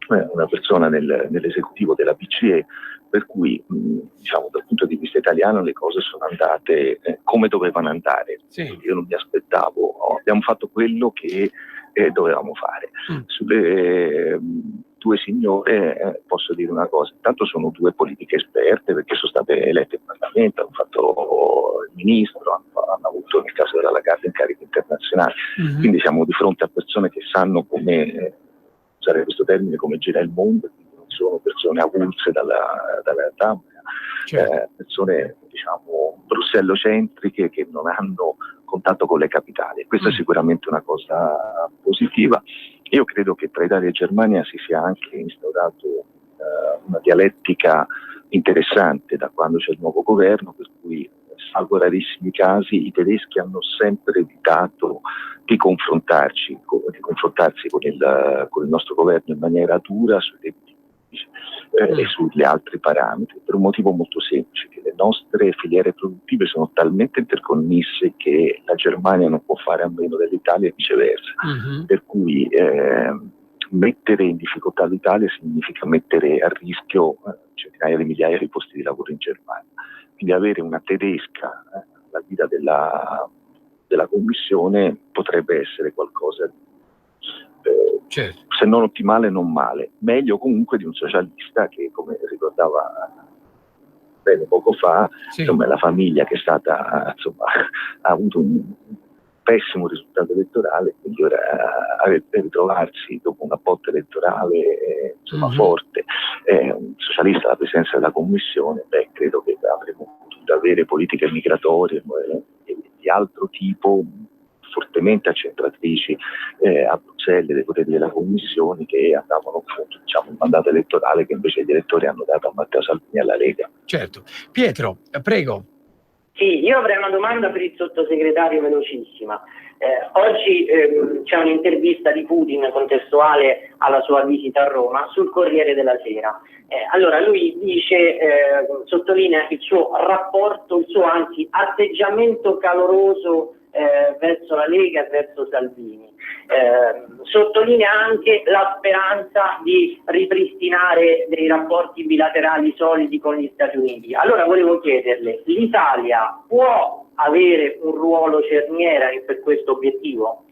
una persona nell'esecutivo della BCE, per cui diciamo dal punto di vista italiano le cose sono andate come dovevano andare. Sì. Io non mi aspettavo, abbiamo fatto quello che dovevamo fare. Sulle 2 signore posso dire una cosa: intanto sono 2 politiche esperte, perché sono state elette in Parlamento, hanno fatto il ministro, hanno avuto nel caso della Lagarde incarichi internazionali, quindi siamo di fronte a persone che sanno come usare questo termine, come gira il mondo, quindi non sono persone avulse dalla realtà, ma persone diciamo brussellocentriche che non hanno contatto con le capitali. Questa è sicuramente una cosa positiva. Io credo che tra Italia e Germania si sia anche instaurato una dialettica interessante da quando c'è il nuovo governo, per cui salvo rarissimi casi i tedeschi hanno sempre evitato di confrontarsi con il nostro governo in maniera dura sui debiti e sugli altri parametri, per un motivo molto semplice: che le nostre filiere produttive sono talmente interconnesse che la Germania non può fare a meno dell'Italia e viceversa, per cui mettere in difficoltà l'Italia significa mettere a rischio centinaia di migliaia di posti di lavoro in Germania. Quindi avere una tedesca alla guida della Commissione potrebbe essere qualcosa di se non ottimale non male, meglio comunque di un socialista che, come ricordava bene poco fa, insomma, è la famiglia che è stata, insomma, ha avuto un pessimo risultato elettorale, quindi ora ritrovarsi dopo una botta elettorale forte, un socialista alla presidenza della Commissione, credo che avremmo potuto avere politiche migratorie di altro tipo, fortemente accentratrici a Bruxelles dei poteri della Commissione, che andavano contro il mandato elettorale che invece gli elettori hanno dato a Matteo Salvini e alla Lega. Certo. Pietro, prego. Sì, io avrei una domanda per il sottosegretario velocissima. Oggi c'è un'intervista di Putin contestuale alla sua visita a Roma sul Corriere della Sera. Allora lui dice, sottolinea il suo rapporto, il suo anzi atteggiamento caloroso verso la Lega e verso Salvini. Sottolinea anche la speranza di ripristinare dei rapporti bilaterali solidi con gli Stati Uniti. Allora volevo chiederle, l'Italia può avere un ruolo cerniera per questo obiettivo?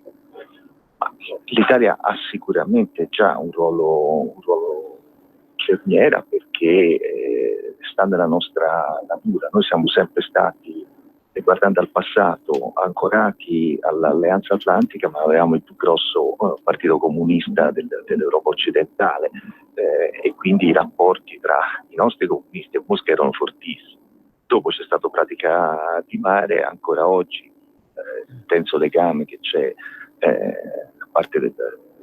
L'Italia ha sicuramente già un ruolo cerniera, perché sta nella nostra natura. Noi siamo sempre stati, guardando al passato, ancorati all'Alleanza Atlantica, ma avevamo il più grosso partito comunista dell'Europa occidentale, e quindi i rapporti tra i nostri comunisti e Mosca erano fortissimi. Dopo c'è stato Pratica di Mare, ancora oggi l'intenso legame che c'è da parte del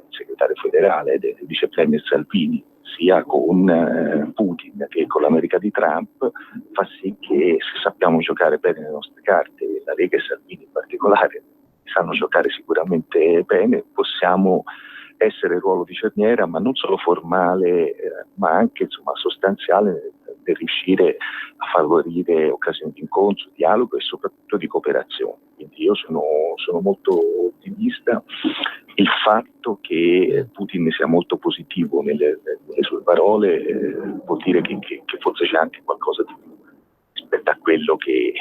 segretario federale, del vice premier Salvini, sia con Putin che con l'America di Trump, fa sì che, se sappiamo giocare bene le nostre carte, la Lega e Salvini in particolare sanno giocare sicuramente bene, possiamo essere ruolo di cerniera, ma non solo formale, ma anche sostanziale, per riuscire a favorire occasioni di incontro, dialogo e soprattutto di cooperazione. Quindi io sono molto ottimista. Il fatto che Putin sia molto positivo nelle sue parole vuol dire che forse c'è anche qualcosa di più rispetto a quello che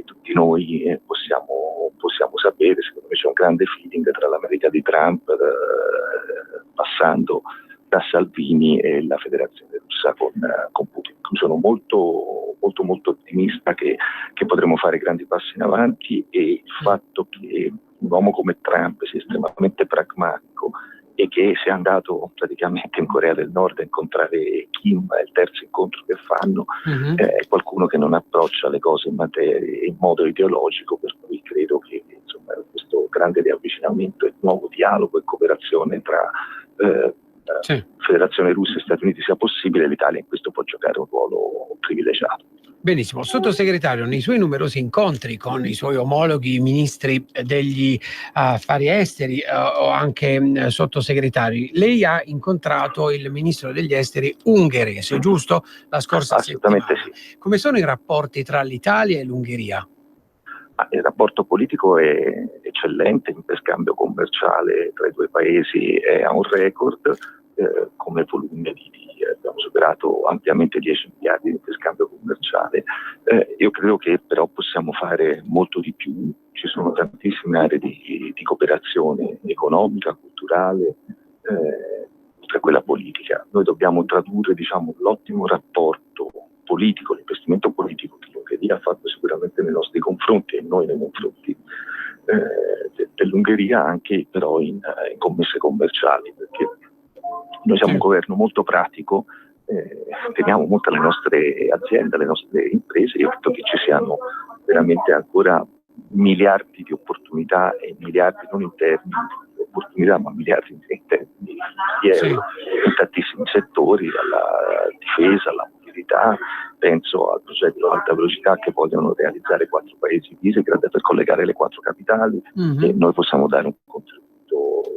tutti noi possiamo possiamo sapere. Secondo me c'è un grande feeling tra l'America di Trump, passando da Salvini e la Federazione Russa con Putin. Sono molto ottimista che potremo fare grandi passi in avanti, e il fatto che un uomo come Trump sia estremamente pragmatico e che sia andato praticamente in Corea del Nord a incontrare Kim, è il terzo incontro che fanno, è qualcuno che non approccia le cose in modo ideologico, per cui credo che insomma, questo grande riavvicinamento e nuovo dialogo e cooperazione tra Federazione Russa e Stati Uniti sia possibile. L'Italia in questo può giocare un ruolo privilegiato. Benissimo. Sottosegretario, nei suoi numerosi incontri con i suoi omologhi ministri degli affari esteri o anche sottosegretari, lei ha incontrato il ministro degli esteri ungherese, giusto? La scorsa Assolutamente settimana. Sì. Come sono i rapporti tra l'Italia e l'Ungheria? Il rapporto politico è eccellente, il interscambio commerciale tra i due paesi è a un record, come volume abbiamo superato ampiamente 10 miliardi di interscambio commerciale. Io credo che però possiamo fare molto di più, ci sono tantissime aree di cooperazione economica, culturale, oltre a quella politica. Noi dobbiamo tradurre l'ottimo rapporto politico, l'investimento politico che l'Ungheria ha fatto sicuramente nei nostri confronti e noi nei confronti dell'Ungheria, anche però in commesse commerciali, perché noi siamo un governo molto pratico, teniamo molto alle nostre aziende, alle nostre imprese. Io credo che ci siano veramente ancora miliardi di opportunità, e miliardi non in termini di opportunità, ma miliardi in termini di euro in tantissimi settori, alla difesa, alla mobilità. Penso al progetto alta velocità che vogliono realizzare 4 paesi di Visegrad per collegare le 4 capitali, e noi possiamo dare un contributo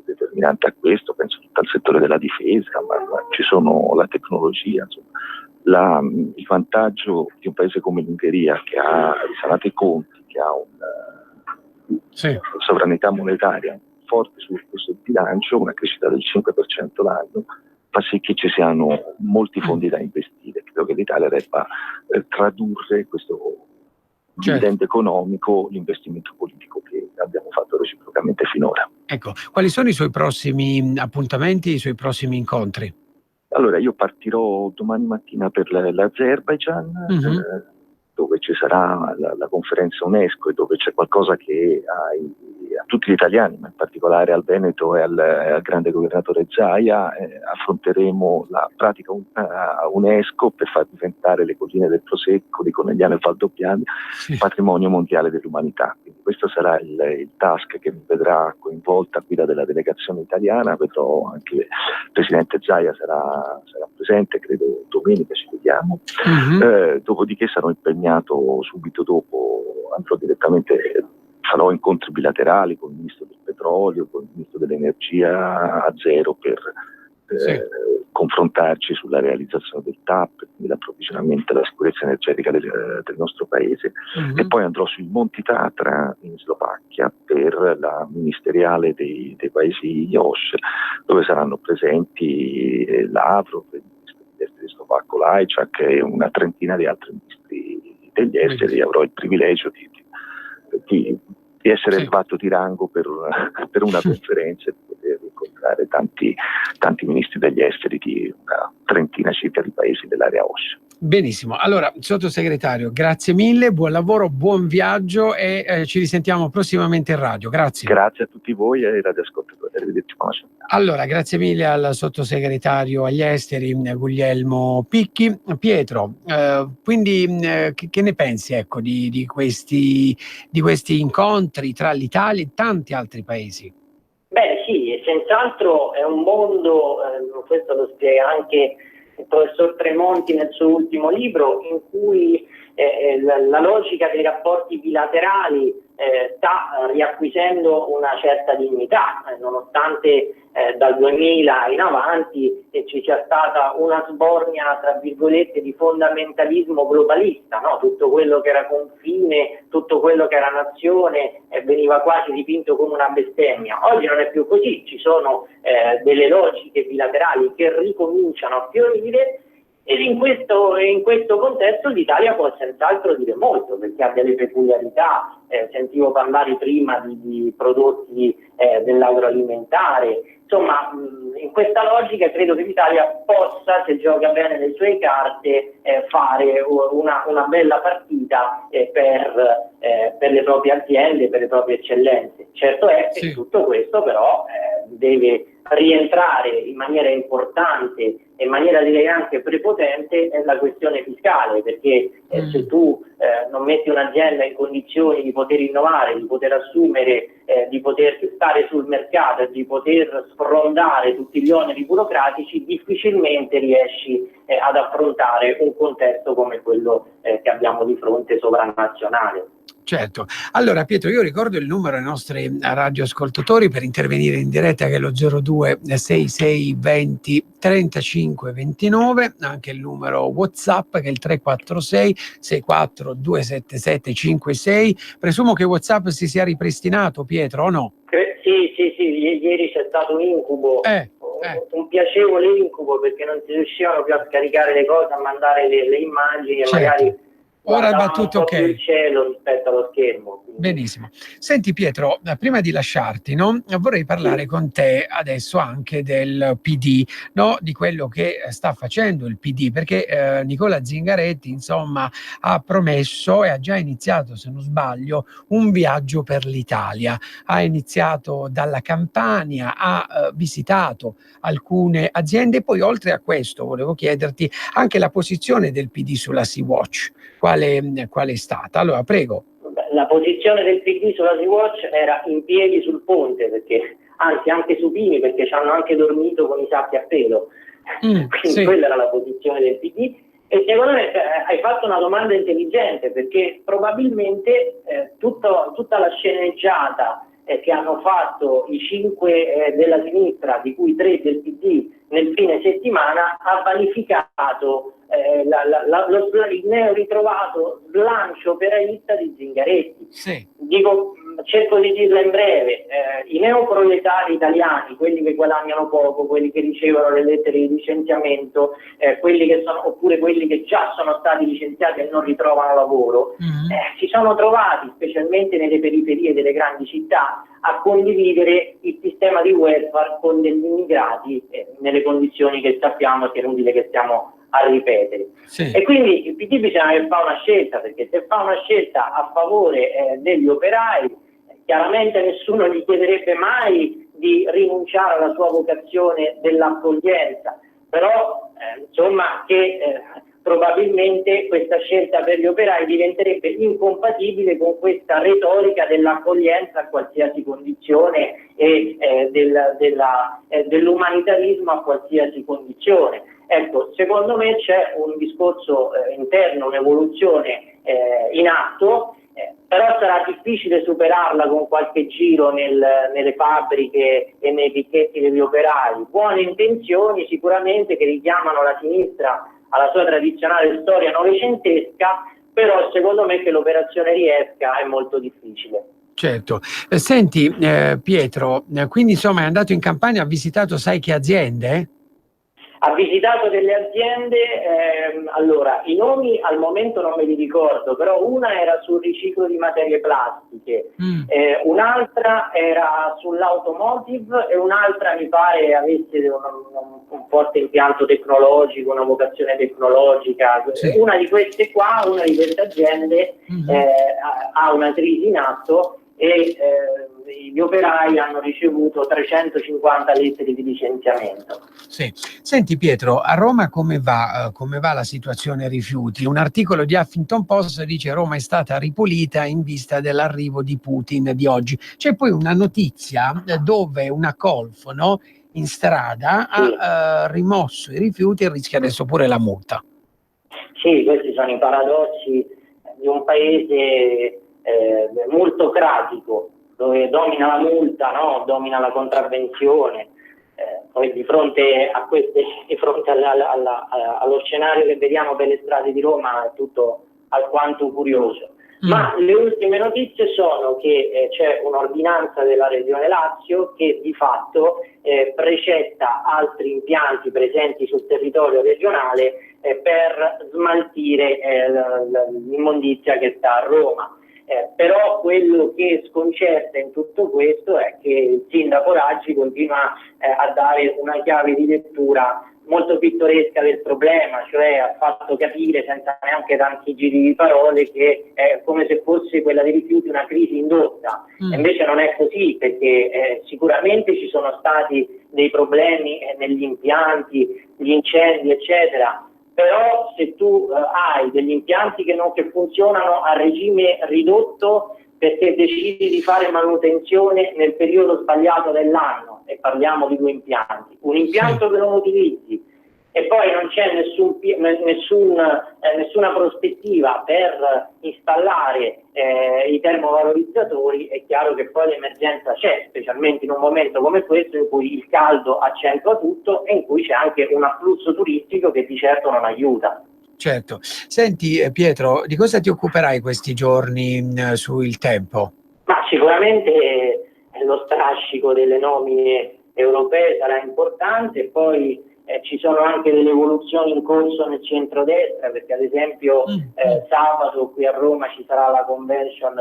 determinante a questo. Penso tutto al settore della difesa, ma ci sono la tecnologia, insomma. Il vantaggio di un paese come l'Ungheria, che ha risanato i conti, che ha una sovranità monetaria forte sul flusso di bilancio, una crescita del 5% l'anno, fa sì che ci siano molti fondi da investire. Credo che l'Italia debba tradurre questo dividendo economico, l'investimento politico che abbiamo fatto reciprocamente finora. Ecco, quali sono i suoi prossimi appuntamenti, i suoi prossimi incontri? Allora, io partirò domani mattina per l'Azerbaijan, dove ci sarà la conferenza UNESCO, e dove c'è qualcosa che a tutti gli italiani, ma in particolare al Veneto e al grande governatore Zaia, affronteremo la pratica UNESCO per far diventare le colline del Prosecco, di Conegliano e Valdobbiadene patrimonio mondiale dell'umanità. Quindi questo sarà il task che mi vedrà coinvolta a guida della delegazione italiana. Vedrò anche il presidente Zaia sarà presente, credo domenica ci vediamo. Dopodiché sarò impegnato subito dopo, andrò direttamente, farò incontri bilaterali con il ministro del petrolio, con il ministro dell'energia azero per confrontarci sulla realizzazione del TAP, quindi l'approvvigionamento e la sicurezza energetica del nostro paese. E poi andrò sui Monti Tatra in Slovacchia per la ministeriale dei paesi IOSH, dove saranno presenti Lavrov, il ministro degli esteri slovacco Lajčák e una trentina di altri ministri degli esteri. Avrò il privilegio di essere fatto di rango per una conferenza e poter incontrare tanti ministri degli esteri di una trentina circa di paesi dell'area OSCE. Benissimo, allora sottosegretario, grazie mille, buon lavoro, buon viaggio e ci risentiamo prossimamente in radio. Grazie. Grazie a tutti voi e ai radioascoltatori. Arrivederci. Allora, grazie mille al sottosegretario agli esteri Guglielmo Picchi. Pietro, quindi che ne pensi di questi incontri tra l'Italia e tanti altri paesi? Beh sì, senz'altro è un mondo, questo lo spiega anche il professor Tremonti nel suo ultimo libro, in cui la logica dei rapporti bilaterali sta riacquisendo una certa dignità, nonostante dal 2000 in avanti ci sia stata una sbornia, tra virgolette, di fondamentalismo globalista, no? Tutto quello che era confine, tutto quello che era nazione veniva quasi dipinto come una bestemmia. Oggi non è più così, ci sono delle logiche bilaterali che ricominciano a fiorire, E in questo contesto l'Italia può senz'altro dire molto, perché ha delle peculiarità. Sentivo parlare prima di prodotti dell'agroalimentare. Insomma, in questa logica credo che l'Italia possa, se gioca bene le sue carte, fare una bella partita per le proprie aziende, per le proprie eccellenze. Certo è che tutto questo però deve rientrare in maniera importante e in maniera direi anche prepotente la questione fiscale, perché se tu non metti un'azienda in condizioni di poter innovare, di poter assumere, di poter stare sul mercato e di poter sfrondare tutti gli oneri burocratici, difficilmente riesci ad affrontare un contesto come quello che abbiamo di fronte sovranazionale. Certo. Allora Pietro, io ricordo il numero ai nostri radioascoltatori per intervenire in diretta, che è lo 02 66 20 35 29, anche il numero WhatsApp che è il 346 64 277 56. Presumo che WhatsApp si sia ripristinato, Pietro, o no? Sì, ieri c'è stato un incubo, un piacevole incubo, perché non si riuscivano più a scaricare le cose, a mandare le immagini e magari ora va tutto ok. Il cielo rispetto allo schermo. Benissimo. Senti Pietro, prima di lasciarti, no, vorrei parlare con te adesso anche del PD, no, di quello che sta facendo il PD, perché Nicola Zingaretti, insomma, ha promesso e ha già iniziato, se non sbaglio, un viaggio per l'Italia. Ha iniziato dalla Campania, ha visitato alcune aziende, e poi oltre a questo volevo chiederti anche la posizione del PD sulla Sea-Watch. Qual è stata? Allora, prego. La posizione del PD sulla Sea-Watch era in piedi sul ponte, perché anzi anche supini, perché ci hanno anche dormito con i sacchi a pelo. Quindi quella era la posizione del PD. E secondo me hai fatto una domanda intelligente, perché probabilmente tutta la sceneggiata che hanno fatro i 5 della sinistra, di cui 3 del PD, nel fine settimana, ha vanificato il neoritrovato slancio operaista di Zingaretti. Cerco di dirla in breve. I neoproletari italiani, quelli che guadagnano poco, quelli che ricevono le lettere di licenziamento, oppure quelli che già sono stati licenziati e non ritrovano lavoro, si sono trovati, specialmente nelle periferie delle grandi città, a condividere il sistema di welfare con degli immigrati nelle condizioni che sappiamo, che è inutile che stiamo a ripetere. E quindi il PD bisogna che fa una scelta, perché se fa una scelta a favore degli operai, chiaramente nessuno gli chiederebbe mai di rinunciare alla sua vocazione dell'accoglienza, però probabilmente questa scelta per gli operai diventerebbe incompatibile con questa retorica dell'accoglienza a qualsiasi condizione e dell'umanitarismo a qualsiasi condizione. Ecco, secondo me c'è un discorso interno, un'evoluzione in atto, però sarà difficile superarla con qualche giro nelle fabbriche e nei picchetti degli operai. Buone intenzioni sicuramente che richiamano la sinistra alla sua tradizionale storia novecentesca, però secondo me che l'operazione riesca è molto difficile. Certo. Senti Pietro, quindi insomma è andato in Campania, ha visitato sai che aziende? Ha visitato delle aziende, allora i nomi al momento non me li ricordo, però una era sul riciclo di materie plastiche, un'altra era sull'automotive e un'altra mi pare avesse un forte impianto tecnologico, una vocazione tecnologica. Una di queste aziende ha una crisi in atto e gli operai hanno ricevuto 350 lettere di licenziamento. Senti Pietro, a Roma come va la situazione rifiuti? Un articolo di Huffington Post dice Roma è stata ripulita in vista dell'arrivo di Putin di oggi. C'è poi una notizia dove una colf, no, in strada ha rimosso i rifiuti e rischia adesso pure la multa. Sì, questi sono i paradossi di un paese multocratico, dove domina la multa, no? Domina la contravvenzione. Poi di fronte allo scenario che vediamo per le strade di Roma è tutto alquanto curioso. Ma le ultime notizie sono che c'è un'ordinanza della Regione Lazio che di fatto precetta altri impianti presenti sul territorio regionale per smaltire l'immondizia che sta a Roma. Però quello che sconcerta in tutto questo è che il sindaco Raggi continua a dare una chiave di lettura molto pittoresca del problema, cioè ha fatto capire senza neanche tanti giri di parole che è come se fosse quella dei rifiuti una crisi indotta. Invece non è così, perché sicuramente ci sono stati dei problemi negli impianti, gli incendi eccetera, però se tu hai degli impianti che funzionano a regime ridotto perché decidi di fare manutenzione nel periodo sbagliato dell'anno, e parliamo di 2 impianti, un impianto che non utilizzi e poi non c'è nessuna prospettiva per installare i termovalorizzatori, è chiaro che poi l'emergenza c'è, specialmente in un momento come questo in cui il caldo accentua tutto e in cui c'è anche un afflusso turistico che di certo non aiuta. Certo. Senti Pietro, di cosa ti occuperai questi giorni su Il Tempo? Ma sicuramente lo strascico delle nomine europee sarà importante, poi ci sono anche delle evoluzioni in corso nel centrodestra, perché ad esempio sabato qui a Roma ci sarà la convention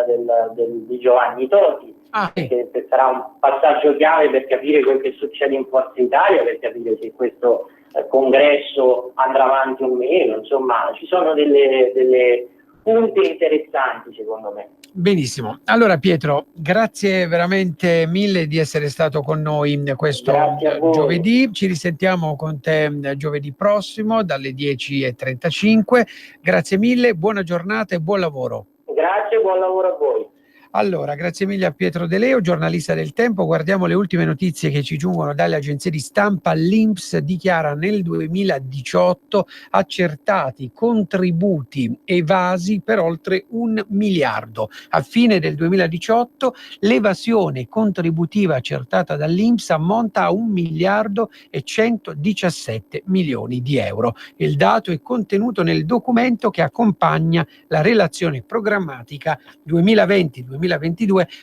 di Giovanni Toti, che sarà un passaggio chiave per capire quel che succede in Forza Italia, per capire se questo congresso andrà avanti o meno. Insomma, ci sono delle punte interessanti secondo me. Benissimo. Allora Pietro, grazie veramente mille di essere stato con noi questo giovedì. Ci risentiamo con te giovedì prossimo dalle 10:35. Grazie mille, buona giornata e buon lavoro. Grazie, buon lavoro a voi. Allora, grazie mille a Pietro De Leo, giornalista del Tempo. Guardiamo le ultime notizie che ci giungono dalle agenzie di stampa. L'INPS dichiara nel 2018 accertati contributi evasi per oltre 1 miliardo. A fine del 2018 l'evasione contributiva accertata dall'INPS ammonta a 1 miliardo e 117 milioni di euro. Il dato è contenuto nel documento che accompagna la relazione programmatica 2020-2022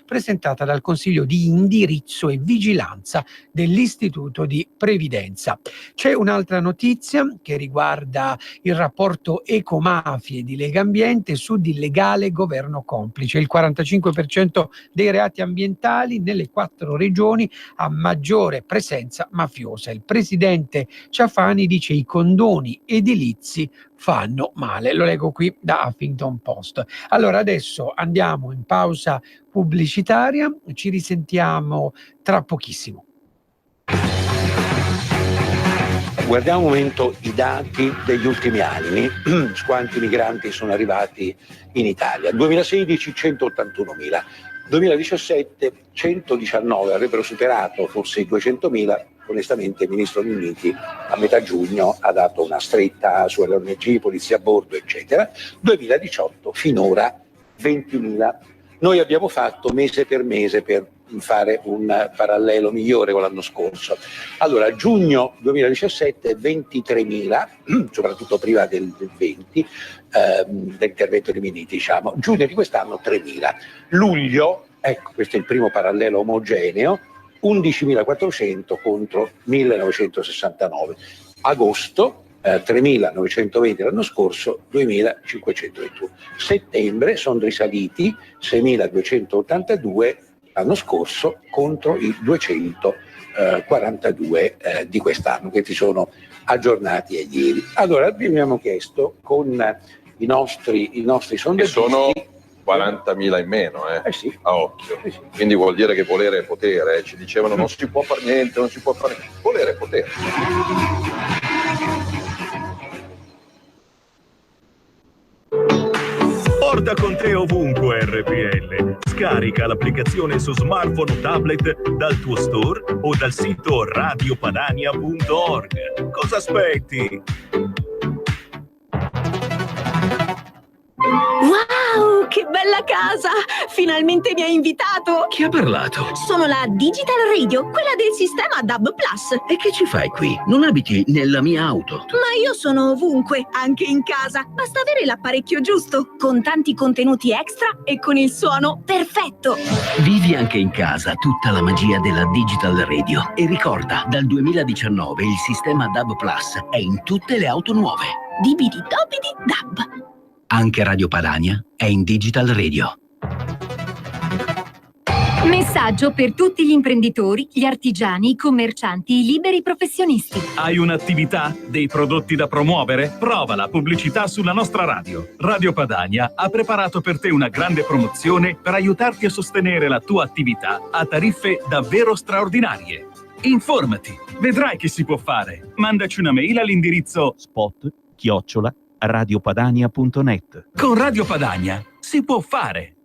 presentata dal Consiglio di indirizzo e vigilanza dell'Istituto di Previdenza. C'è un'altra notizia che riguarda il rapporto ecomafie di Legambiente su illegale governo complice. Il 45% dei reati ambientali nelle 4 regioni ha maggiore presenza mafiosa. Il presidente Ciafani dice i condoni edilizi fanno male. Lo leggo qui da Huffington Post. Allora adesso andiamo in pausa pubblicitaria, ci risentiamo tra pochissimo. Guardiamo un momento i dati degli ultimi anni, quanti migranti sono arrivati in Italia. 2016 181.000, 2017 119, avrebbero superato forse i 200.000. Onestamente il ministro Minniti a metà giugno ha dato una stretta sulle ONG, polizia a bordo, eccetera. 2018 finora 20.000. Noi abbiamo fatto mese per mese per fare un parallelo migliore con l'anno scorso. Allora, giugno 2017 23.000, soprattutto prima del 20, dell'intervento di Minniti, diciamo. Giugno di quest'anno 3.000. Luglio, ecco, questo è il primo parallelo omogeneo, 11.400 contro 1.969. Agosto 3.920 l'anno scorso, 2.521. Settembre sono risaliti 6.282 l'anno scorso contro i 242 di quest'anno, che si sono aggiornati a ieri. Allora abbiamo chiesto con i nostri sondaggisti, sono 40.000 in meno, sì. A occhio. Sì. Quindi vuol dire che volere è potere, ci dicevano non si può fare niente, volere è potere. Porta con te ovunque RPL. Scarica l'applicazione su smartphone o tablet dal tuo store o dal sito radiopadania.org. Cosa aspetti? Wow, che bella casa! Finalmente mi hai invitato! Chi ha parlato? Sono la Digital Radio, quella del sistema DAB+. E che ci fai qui? Non abiti nella mia auto. Ma io sono ovunque, anche in casa. Basta avere l'apparecchio giusto, con tanti contenuti extra e con il suono perfetto. Vivi anche in casa tutta la magia della Digital Radio. E ricorda, dal 2019 il sistema DAB+ è in tutte le auto nuove. Dibidi dobidi dab. Anche Radio Padania è in Digital Radio. Messaggio per tutti gli imprenditori, gli artigiani, i commercianti, i liberi professionisti. Hai un'attività? Dei prodotti da promuovere? Prova la pubblicità sulla nostra radio. Radio Padania ha preparato per te una grande promozione per aiutarti a sostenere la tua attività a tariffe davvero straordinarie. Informati, vedrai che si può fare. Mandaci una mail all'indirizzo spot@radiopadania.net. Con Radio Padania si può fare.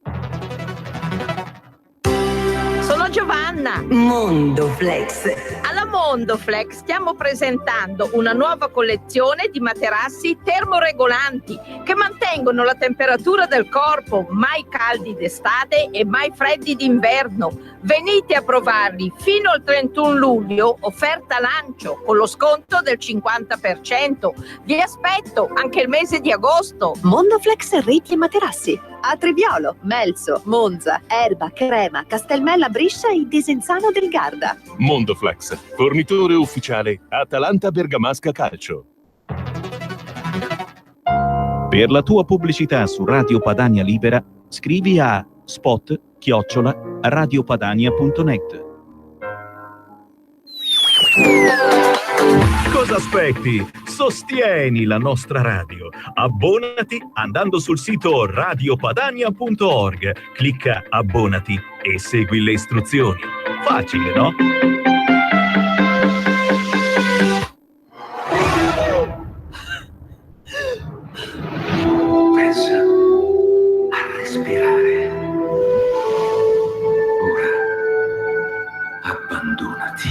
Sono Giovanna. Mondoflex. Alla Mondoflex stiamo presentando una nuova collezione di materassi termoregolanti che mantengono la temperatura del corpo, mai caldi d'estate e mai freddi d'inverno. Venite a provarli fino al 31 luglio, offerta lancio con lo sconto del 50%. Vi aspetto anche il mese di agosto. Mondoflex reti e materassi. A Treviolo, Melzo, Monza, Erba, Crema, Castelmella, Briscia e Desenzano del Garda. Mondoflex, fornitore ufficiale Atalanta Bergamasca Calcio. Per la tua pubblicità su Radio Padania Libera, scrivi a spot@radiopadania.net. Cosa aspetti? Sostieni la nostra radio. Abbonati andando sul sito radiopadania.org. Clicca abbonati e segui le istruzioni. Facile, no? Pensa a respirare. Ora abbandonati.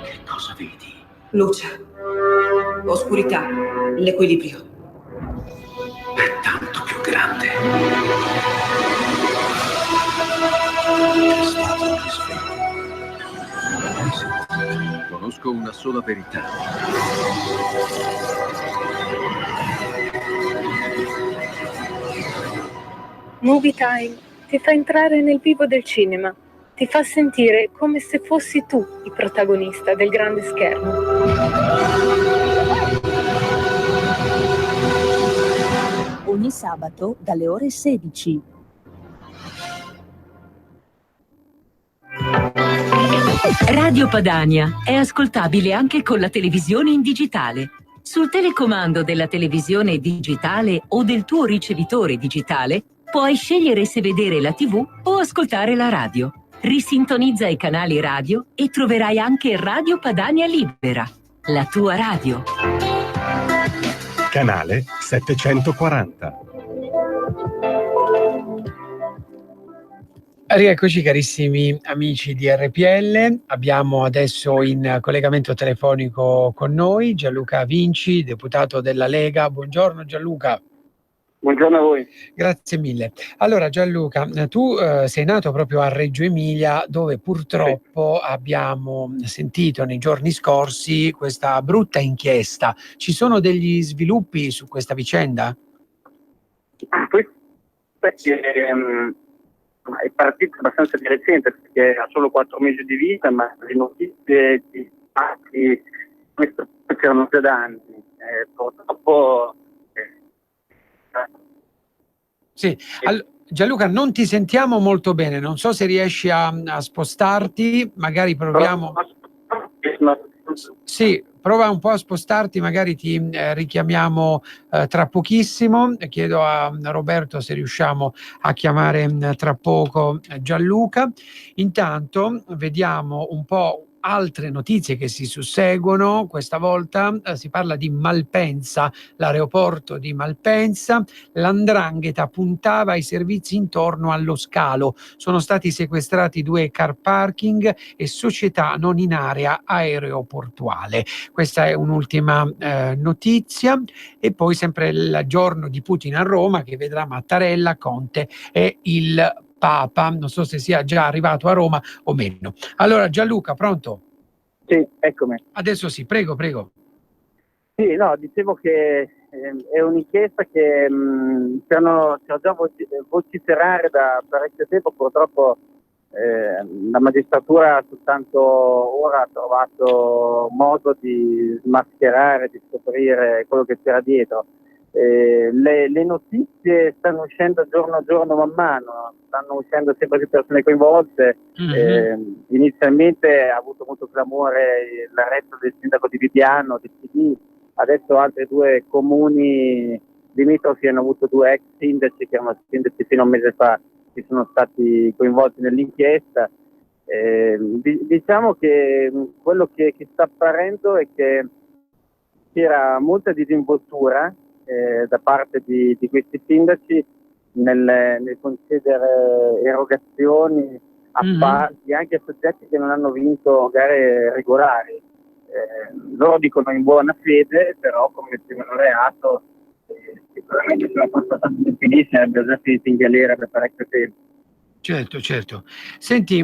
Che cosa vedi? Luce, oscurità, l'equilibrio. È tanto più grande. È stato un risveglio. Conosco una sola verità. Movie Time ti fa entrare nel vivo del cinema, ti fa sentire come se fossi tu il protagonista del grande schermo. Ogni sabato dalle ore 16. Radio Padania è ascoltabile anche con la televisione in digitale. Sul telecomando della televisione digitale o del tuo ricevitore digitale puoi scegliere se vedere la TV o ascoltare la radio. Risintonizza i canali radio e troverai anche Radio Padania Libera, la tua radio. Canale 740. Rieccoci carissimi amici di RPL, abbiamo adesso in collegamento telefonico con noi Gianluca Vinci, deputato della Lega. Buongiorno Gianluca. Buongiorno a voi. Grazie mille. Allora Gianluca, tu sei nato proprio a Reggio Emilia, dove purtroppo abbiamo sentito nei giorni scorsi questa brutta inchiesta. Ci sono degli sviluppi su questa vicenda? È partito abbastanza di recente perché ha solo 4 mesi di vita, ma le notizie di fatti questo c'erano già da anni. Purtroppo sì, Gianluca, non ti sentiamo molto bene, non so se riesci a spostarti, magari proviamo. Sì, prova un po' a spostarti, magari ti richiamiamo tra pochissimo. Chiedo a Roberto se riusciamo a chiamare tra poco Gianluca. Intanto vediamo un po' altre notizie che si susseguono, questa volta si parla di Malpensa, l'aeroporto di Malpensa. L''ndrangheta puntava ai servizi intorno allo scalo. Sono stati sequestrati 2 car parking e società non in area aeroportuale. Questa è un'ultima notizia. E poi sempre il giorno di Putin a Roma, che vedrà Mattarella, Conte e il Papa. Non so se sia già arrivato a Roma o meno. Allora, Gianluca, pronto? Sì, eccomi. Adesso sì, prego. Sì, no, dicevo che è un'inchiesta che ci ho già vociferare da parecchio tempo. Purtroppo la magistratura soltanto ora ha trovato modo di smascherare, di scoprire quello che c'era dietro. Le notizie stanno uscendo giorno a giorno, man mano, stanno uscendo sempre più persone coinvolte. Inizialmente ha avuto molto clamore l'arresto del sindaco di Viviano, del PD. Adesso altri 2 comuni limitrofi hanno avuto 2 ex sindaci che erano sindaci fino a un mese fa, che sono stati coinvolti nell'inchiesta. Diciamo che quello che sta apparendo è che c'era molta disinvoltura da parte di questi sindaci nel concedere erogazioni appalti anche a soggetti che non hanno vinto gare regolari. Loro dicono in buona fede, però commettevano reato. Sicuramente se la fosse stata definita sarebbe già finita in galera per parecchio tempo. Certo. Senti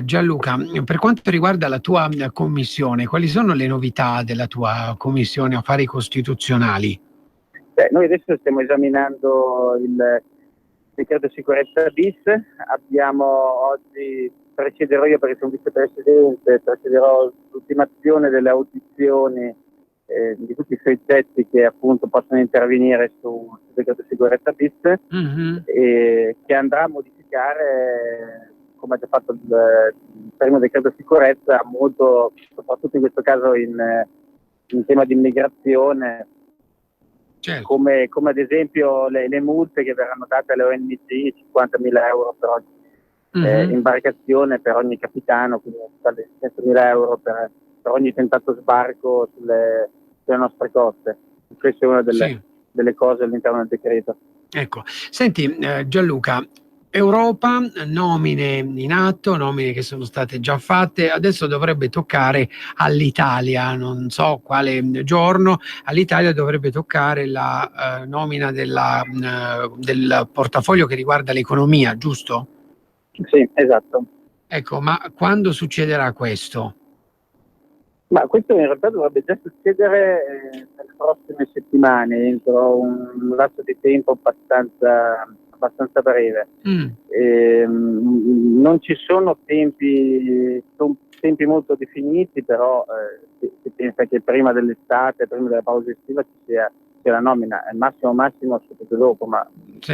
Gianluca, per quanto riguarda la tua commissione, quali sono le novità della tua commissione affari costituzionali? Noi adesso stiamo esaminando il decreto sicurezza bis. Abbiamo oggi, precederò io perché sono vicepresidente, precederò l'ultimazione delle audizioni di tutti i soggetti che appunto possono intervenire sul decreto sicurezza bis, che andrà a modificare, come ha già fatto il primo decreto sicurezza, molto, soprattutto in questo caso in tema di immigrazione. Certo. Come ad esempio le multe che verranno date alle ONG, 50.000 euro per ogni imbarcazione per ogni capitano, quindi 100.000 euro per ogni tentato sbarco sulle nostre coste. Questa è una delle cose all'interno del decreto. Ecco, senti Gianluca, Europa, nomine in atto, nomine che sono state già fatte, adesso dovrebbe toccare all'Italia, non so quale giorno, all'Italia dovrebbe toccare la nomina del portafoglio che riguarda l'economia, giusto? Sì, esatto. Ecco, ma quando succederà questo? Ma questo in realtà dovrebbe già succedere nelle prossime settimane, entro un lasso di tempo abbastanza breve. Non ci sono tempi molto definiti, però si pensa che prima dell'estate, prima della pausa estiva ci sia la nomina, al massimo subito dopo, ma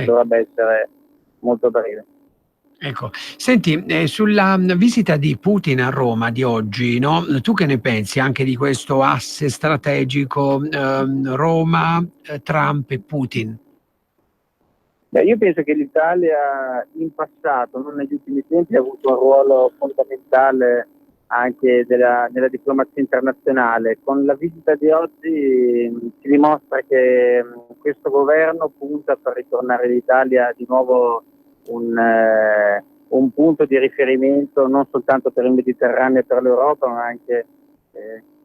dovrebbe essere molto breve. Ecco, senti, sulla visita di Putin a Roma di oggi, no? Tu che ne pensi anche di questo asse strategico Roma, Trump e Putin? Io penso che l'Italia in passato, non negli ultimi tempi, ha avuto un ruolo fondamentale anche nella diplomazia internazionale. Con la visita di oggi si dimostra che questo governo punta a far ritornare l'Italia di nuovo un punto di riferimento non soltanto per il Mediterraneo e per l'Europa, ma anche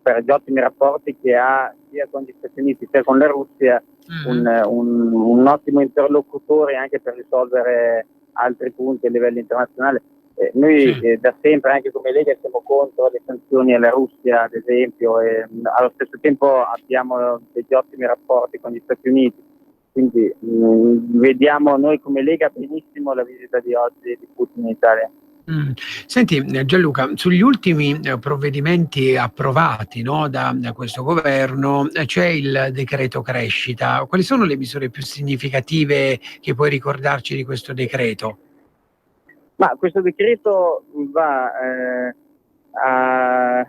per gli ottimi rapporti che ha sia con gli Stati Uniti sia con la Russia, un ottimo interlocutore anche per risolvere altri punti a livello internazionale. Noi da sempre, anche come Lega, siamo contro le sanzioni alla Russia, ad esempio, e allo stesso tempo abbiamo degli ottimi rapporti con gli Stati Uniti. Quindi vediamo noi come Lega benissimo la visita di oggi di Putin in Italia. Senti Gianluca, sugli ultimi provvedimenti approvati, no, da questo governo c'è il decreto crescita. Quali sono le misure più significative che puoi ricordarci di questo decreto? Ma questo decreto va a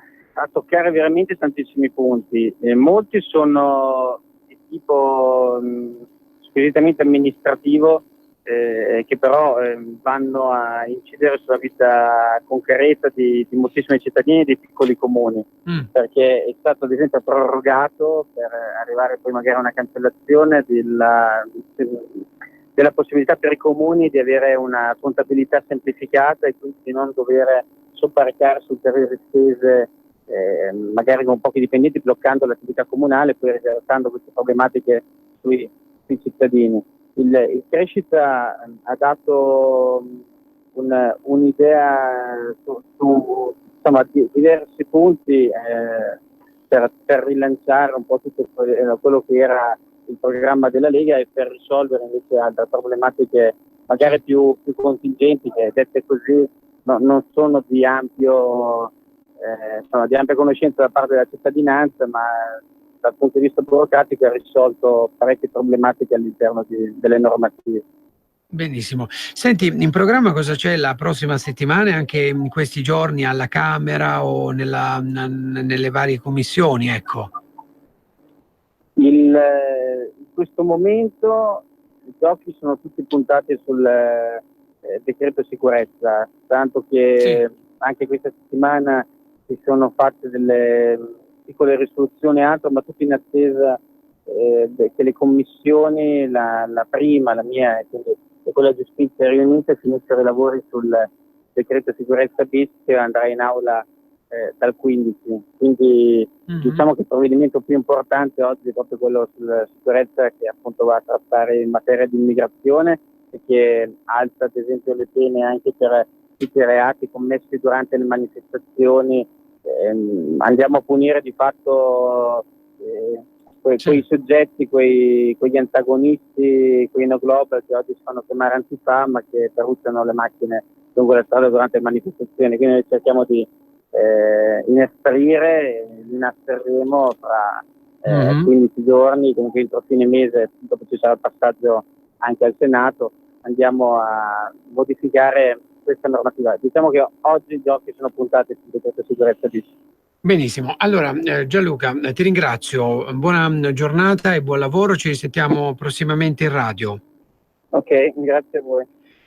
toccare veramente tantissimi punti. Molti sono di tipo squisitamente amministrativo, che però vanno a incidere sulla vita concreta di moltissimi cittadini di piccoli comuni, perché è stato ad esempio prorogato per arrivare poi magari a una cancellazione della possibilità per i comuni di avere una contabilità semplificata e quindi di non dover sobbarcare su ulteriori spese magari con pochi dipendenti, bloccando l'attività comunale e poi riversando queste problematiche sui cittadini. Il Crescita ha dato un'idea su insomma, diversi punti per rilanciare un po' tutto quello che era il programma della Lega e per risolvere invece altre problematiche magari più contingenti, che dette così non sono di ampia conoscenza da parte della cittadinanza, ma dal punto di vista burocratico ha risolto parecchie problematiche all'interno delle normative. Benissimo. Senti, in programma cosa c'è la prossima settimana, anche in questi giorni alla Camera o nelle varie commissioni? Ecco. In questo momento i giochi sono tutti puntati sul decreto sicurezza, tanto che anche questa settimana si sono fatte delle piccole risoluzioni e altro, ma tutti in attesa che le commissioni, la prima, la mia e quella giustizia riunite, finissero i lavori sul decreto sicurezza bis, che andrà in aula dal 15. Quindi diciamo che il provvedimento più importante oggi è proprio quello sulla sicurezza, che appunto va a trattare in materia di immigrazione e che alza ad esempio le pene anche per tutti i reati commessi durante le manifestazioni. Andiamo a punire di fatto quei soggetti, quegli antagonisti, quei no global che oggi si fanno chiamare antifa, ma che perrucciano le macchine lungo la strada durante le manifestazioni. Quindi noi cerchiamo di inesperire, li inasserremo fra 15 giorni, comunque entro fine mese, dopo ci sarà il passaggio anche al Senato, andiamo a modificare questa normativa. Diciamo che oggi i giochi sono puntati sul decreto sicurezza bis. Benissimo. Allora, Gianluca, ti ringrazio. Buona giornata e buon lavoro. Ci risentiamo prossimamente in radio. Ok, grazie a voi.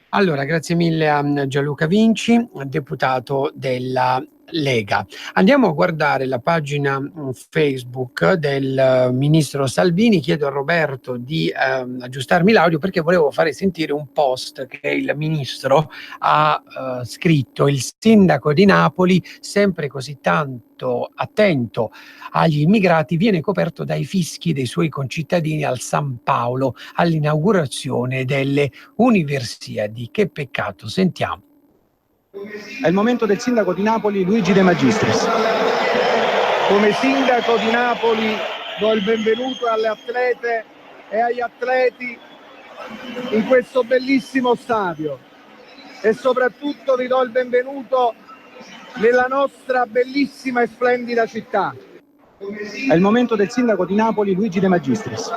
Allora, grazie mille a Gianluca Vinci, deputato della Lega. Andiamo a guardare la pagina Facebook del ministro Salvini. Chiedo a Roberto di aggiustarmi l'audio, perché volevo fare sentire un post che il ministro ha scritto. Il sindaco di Napoli, sempre così tanto attento agli immigrati, viene coperto dai fischi dei suoi concittadini al San Paolo all'inaugurazione delle Universiadi. Che peccato, sentiamo. È il momento del sindaco di Napoli, Luigi De Magistris. Come sindaco di Napoli do il benvenuto alle atlete e agli atleti in questo bellissimo stadio e soprattutto vi do il benvenuto nella nostra bellissima e splendida città. È il momento del sindaco di Napoli, Luigi De Magistris.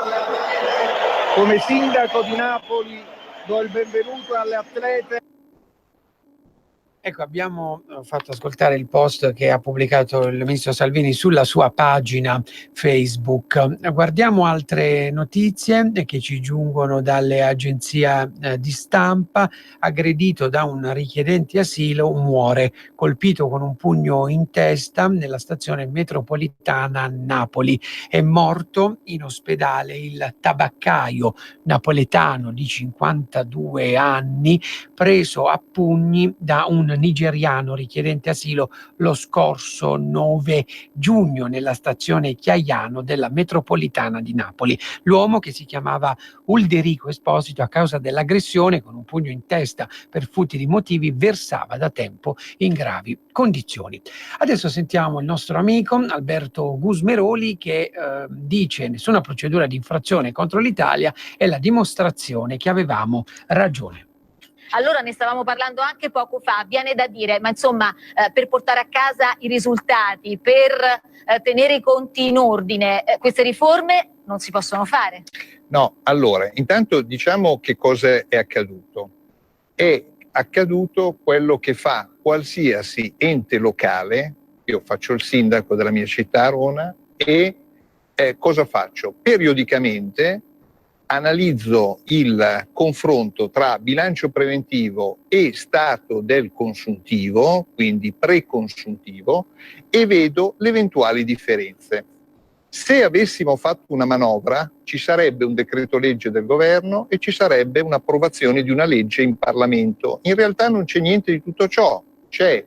Come sindaco di Napoli do il benvenuto alle atlete. Ecco, abbiamo fatto ascoltare il post che ha pubblicato il ministro Salvini sulla sua pagina Facebook. Guardiamo altre notizie che ci giungono dalle agenzie di stampa. Aggredito da un richiedente asilo, muore colpito con un pugno in testa nella stazione metropolitana a Napoli. È morto in ospedale il tabaccaio napoletano di 52 anni, preso a pugni da un nigeriano richiedente asilo lo scorso 9 giugno nella stazione Chiaiano della metropolitana di Napoli. L'uomo, che si chiamava Ulderico Esposito, a causa dell'aggressione con un pugno in testa per futili motivi, versava da tempo in gravi condizioni. Adesso sentiamo il nostro amico Alberto Gusmeroli, che dice: nessuna procedura di infrazione contro l'Italia, è la dimostrazione che avevamo ragione. Allora, ne stavamo parlando anche poco fa, viene da dire, ma insomma, per portare a casa i risultati, per tenere i conti in ordine, queste riforme non si possono fare? No, allora, intanto diciamo che cosa è accaduto. È accaduto quello che fa qualsiasi ente locale. Io faccio il sindaco della mia città, Arona, e cosa faccio? Periodicamente analizzo il confronto tra bilancio preventivo e stato del consuntivo, quindi preconsuntivo, e vedo le eventuali differenze. Se avessimo fatto una manovra, ci sarebbe un decreto legge del governo e ci sarebbe un'approvazione di una legge in Parlamento. In realtà non c'è niente di tutto ciò, c'è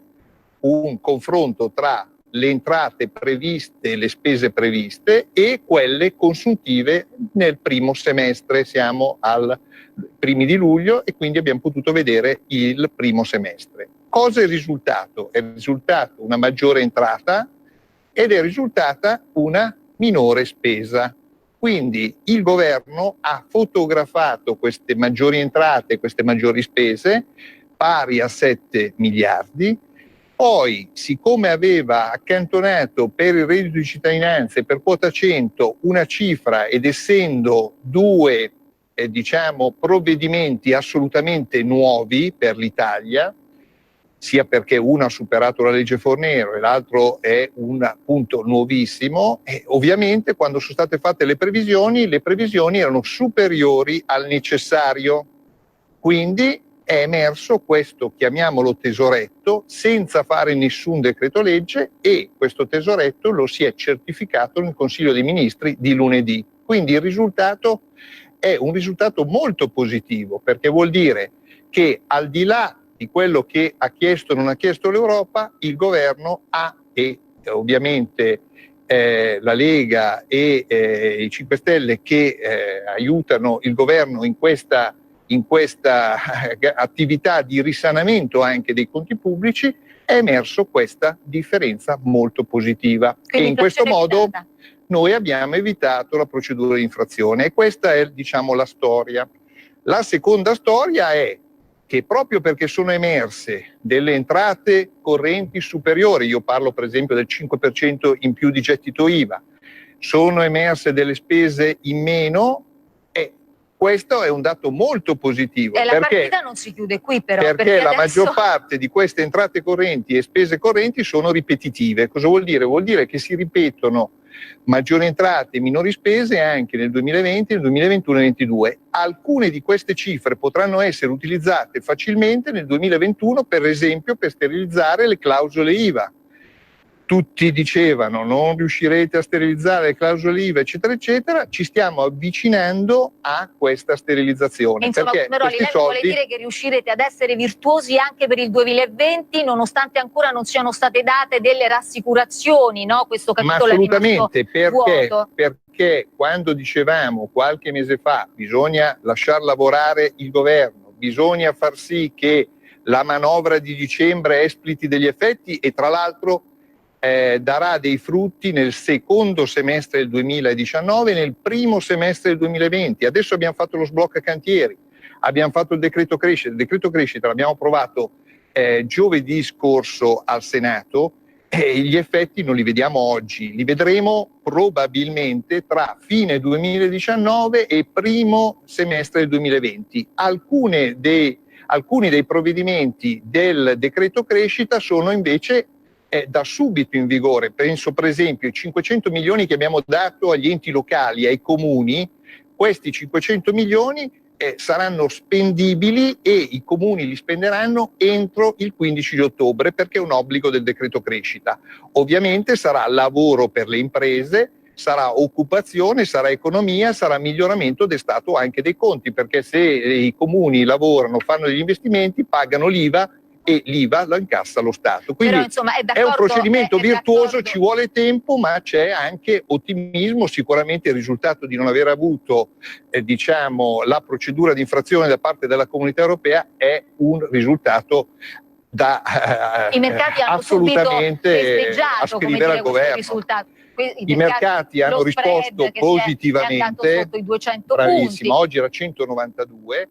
un confronto tra le entrate previste, le spese previste e quelle consuntive nel primo semestre. Siamo al primi di luglio e quindi abbiamo potuto vedere il primo semestre. Cosa è il risultato? È risultato una maggiore entrata ed è risultata una minore spesa. Quindi il governo ha fotografato queste maggiori entrate, queste maggiori spese, pari a 7 miliardi. Poi, siccome aveva accantonato per il reddito di cittadinanza e per quota 100 una cifra, ed essendo due provvedimenti assolutamente nuovi per l'Italia, sia perché uno ha superato la legge Fornero e l'altro è un punto nuovissimo, e ovviamente quando sono state fatte le previsioni erano superiori al necessario. Quindi è emerso questo, chiamiamolo tesoretto, senza fare nessun decreto legge, e questo tesoretto lo si è certificato nel Consiglio dei Ministri di lunedì. Quindi il risultato è un risultato molto positivo, perché vuol dire che al di là di quello che ha chiesto o non ha chiesto l'Europa, il governo ha, e ovviamente la Lega e i 5 Stelle che aiutano il governo in questa attività di risanamento anche dei conti pubblici, è emerso questa differenza molto positiva. Quindi, e in questo modo noi abbiamo evitato la procedura di infrazione, e questa è, diciamo, la storia. La seconda storia è che proprio perché sono emerse delle entrate correnti superiori, io parlo per esempio del 5% in più di gettito IVA, sono emerse delle spese in meno, e questo è un dato molto positivo. E la partita non si chiude qui però. Perché la maggior parte di queste entrate correnti e spese correnti sono ripetitive. Cosa vuol dire? Vuol dire che si ripetono maggiori entrate e minori spese anche nel 2020, nel 2021 e 2022. Alcune di queste cifre potranno essere utilizzate facilmente nel 2021, per esempio per sterilizzare le clausole IVA. Tutti dicevano non riuscirete a sterilizzare le clausole IVA, eccetera, eccetera. Ci stiamo avvicinando a questa sterilizzazione. Insomma, Meroli, lei vuole dire che riuscirete ad essere virtuosi anche per il 2020, nonostante ancora non siano state date delle rassicurazioni, no? Questo capitolo è assolutamente, vuoto. perché quando dicevamo qualche mese fa bisogna lasciar lavorare il governo, bisogna far sì che la manovra di dicembre espliti degli effetti, e tra l'altro darà dei frutti nel secondo semestre del 2019 e nel primo semestre del 2020. Adesso abbiamo fatto lo sblocca cantieri, abbiamo fatto il decreto crescita. Il decreto crescita l'abbiamo approvato giovedì scorso al Senato, e gli effetti non li vediamo oggi, li vedremo probabilmente tra fine 2019 e primo semestre del 2020. Alcuni dei provvedimenti del decreto crescita sono invece da subito in vigore. Penso per esempio ai 500 milioni che abbiamo dato agli enti locali, ai comuni. Questi 500 milioni saranno spendibili e i comuni li spenderanno entro il 15 di ottobre, perché è un obbligo del decreto crescita. Ovviamente sarà lavoro per le imprese, sarà occupazione, sarà economia, sarà miglioramento del stato anche dei conti, perché se i comuni lavorano, fanno degli investimenti, pagano l'IVA, e l'IVA la incassa lo Stato. Quindi però, insomma, è un procedimento virtuoso, ci vuole tempo, ma c'è anche ottimismo. Sicuramente il risultato di non aver avuto la procedura di infrazione da parte della Comunità Europea è un risultato da i mercati hanno assolutamente ascrivere al governo. Risultato. I mercati hanno risposto positivamente, sotto i 200 bravissimo, punti. Oggi era 192.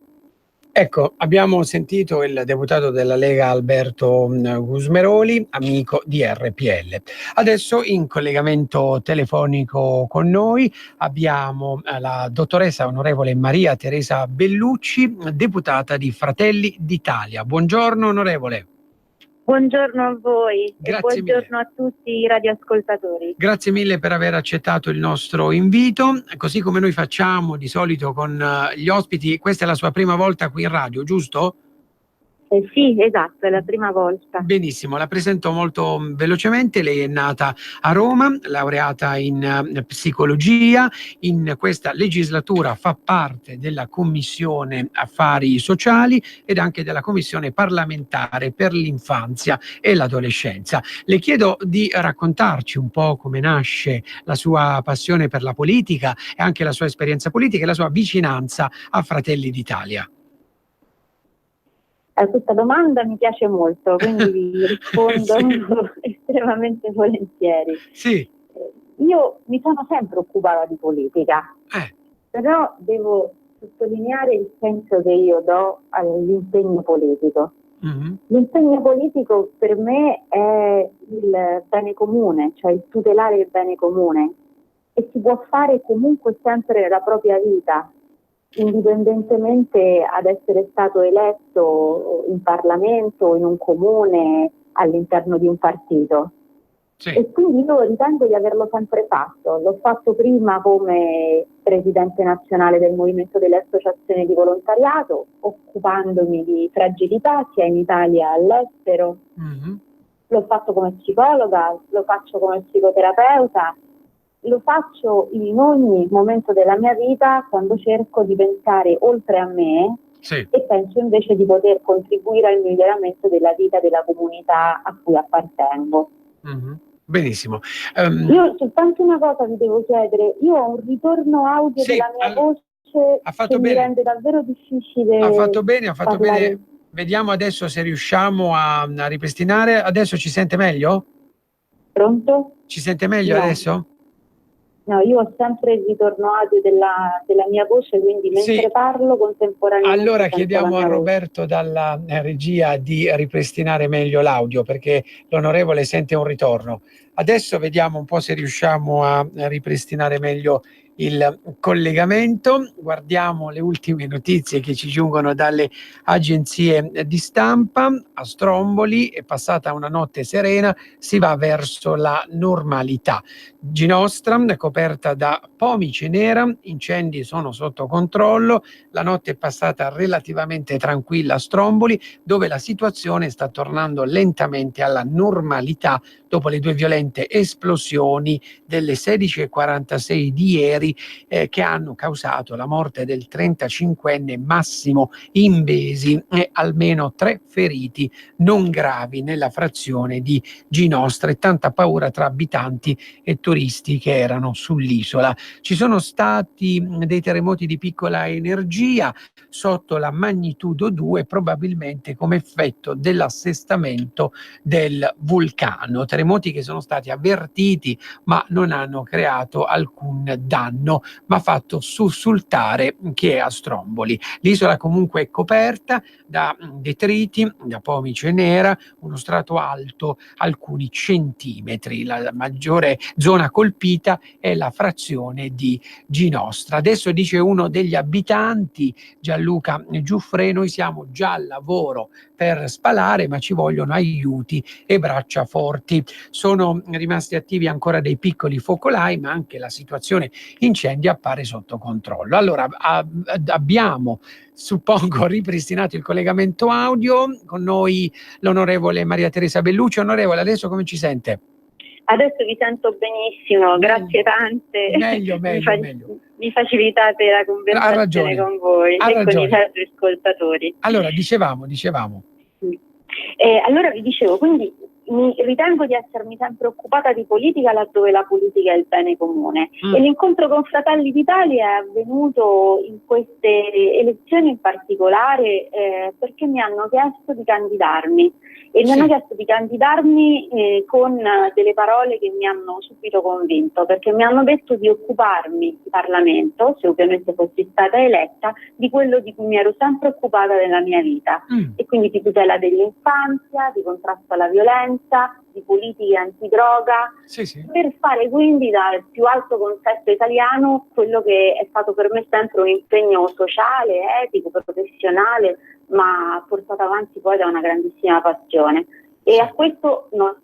Ecco, abbiamo sentito il deputato della Lega Alberto Gusmeroli, amico di RPL. Adesso in collegamento telefonico con noi abbiamo la dottoressa onorevole Maria Teresa Bellucci, deputata di Fratelli d'Italia. Buongiorno onorevole. Buongiorno a voi Grazie e buongiorno a tutti i radioascoltatori. Grazie mille per aver accettato il nostro invito. Così come noi facciamo di solito con gli ospiti, questa è la sua prima volta qui in radio, giusto? Sì, esatto, è la prima volta. Benissimo, la presento molto velocemente. Lei è nata a Roma, laureata in psicologia, in questa legislatura fa parte della Commissione Affari Sociali ed anche della Commissione parlamentare per l'infanzia e l'adolescenza. Le chiedo di raccontarci un po' come nasce la sua passione per la politica e anche la sua esperienza politica e la sua vicinanza a Fratelli d'Italia. Questa domanda mi piace molto, quindi vi rispondo estremamente volentieri. Sì. Io mi sono sempre occupata di politica, però devo sottolineare il senso che io do all'impegno politico. L'impegno politico per me è il bene comune, cioè il tutelare il bene comune, e si può fare comunque sempre nella propria vita, indipendentemente ad essere stato eletto in Parlamento, in un comune, all'interno di un partito. Sì. E quindi io ritengo di averlo sempre fatto. L'ho fatto prima come presidente nazionale del Movimento delle Associazioni di Volontariato, occupandomi di fragilità sia in Italia che all'estero. L'ho fatto come psicologa, lo faccio come psicoterapeuta. Lo faccio in ogni momento della mia vita quando cerco di pensare oltre a me e penso invece di poter contribuire al miglioramento della vita della comunità a cui appartengo. Benissimo. Io soltanto una cosa vi devo chiedere, io ho un ritorno audio della mia voce che mi rende davvero difficile. Ha fatto bene, ha fatto parlare. bene. Vediamo adesso se riusciamo a ripristinare. Adesso ci sente meglio? Pronto? Ci sente meglio adesso? No, io ho sempre il ritorno audio della mia voce, quindi mentre parlo contemporaneamente. Allora chiediamo a Roberto dalla regia di ripristinare meglio l'audio, perché l'onorevole sente un ritorno. Adesso vediamo un po' se riusciamo a ripristinare meglio il collegamento. Guardiamo le ultime notizie che ci giungono dalle agenzie di stampa. A Stromboli è passata una notte serena, si va verso la normalità. Ginostra è coperta da pomice nera, incendi sono sotto controllo, la notte è passata relativamente tranquilla a Stromboli, dove la situazione sta tornando lentamente alla normalità dopo le due violente esplosioni delle 16:46 di ieri che hanno causato la morte del 35enne Massimo Imbesi e almeno 3 feriti non gravi nella frazione di Ginostra, e tanta paura tra abitanti e turisti che erano sull'isola. Ci sono stati dei terremoti di piccola energia sotto la magnitudo 2, probabilmente come effetto dell'assestamento del vulcano. Terremoti che sono stati avvertiti ma non hanno creato alcun danno, ma fatto sussultare chi è a Stromboli. L'isola comunque è coperta da detriti, da pomice nera, uno strato alto alcuni centimetri. La maggiore zona colpita è la frazione di Ginostra. Adesso dice uno degli abitanti, Gianluca Giuffre: noi siamo già al lavoro per spalare, ma ci vogliono aiuti e braccia forti. Sono rimasti attivi ancora dei piccoli focolai, ma anche la situazione incendi appare sotto controllo. Allora abbiamo, suppongo, ripristinato il collegamento audio. Con noi l'onorevole Maria Teresa Bellucci. Onorevole, adesso come ci sente? Adesso vi sento benissimo, grazie tante. Meglio. Mi facilitate la conversazione con voi e con i ascoltatori. Allora, dicevamo. Allora vi dicevo, quindi mi ritengo di essermi sempre occupata di politica laddove la politica è il bene comune. E l'incontro con Fratelli d'Italia è avvenuto in queste elezioni in particolare perché mi hanno chiesto di candidarmi. E mi hanno chiesto di candidarmi con delle parole che mi hanno subito convinto, perché mi hanno detto di occuparmi di Parlamento, se ovviamente fossi stata eletta, di quello di cui mi ero sempre occupata nella mia vita, e quindi di tutela dell'infanzia, di contrasto alla violenza, di politiche antidroga, per fare quindi dal più alto consesso italiano quello che è stato per me sempre un impegno sociale, etico, professionale, ma portato avanti poi da una grandissima passione. e a questo non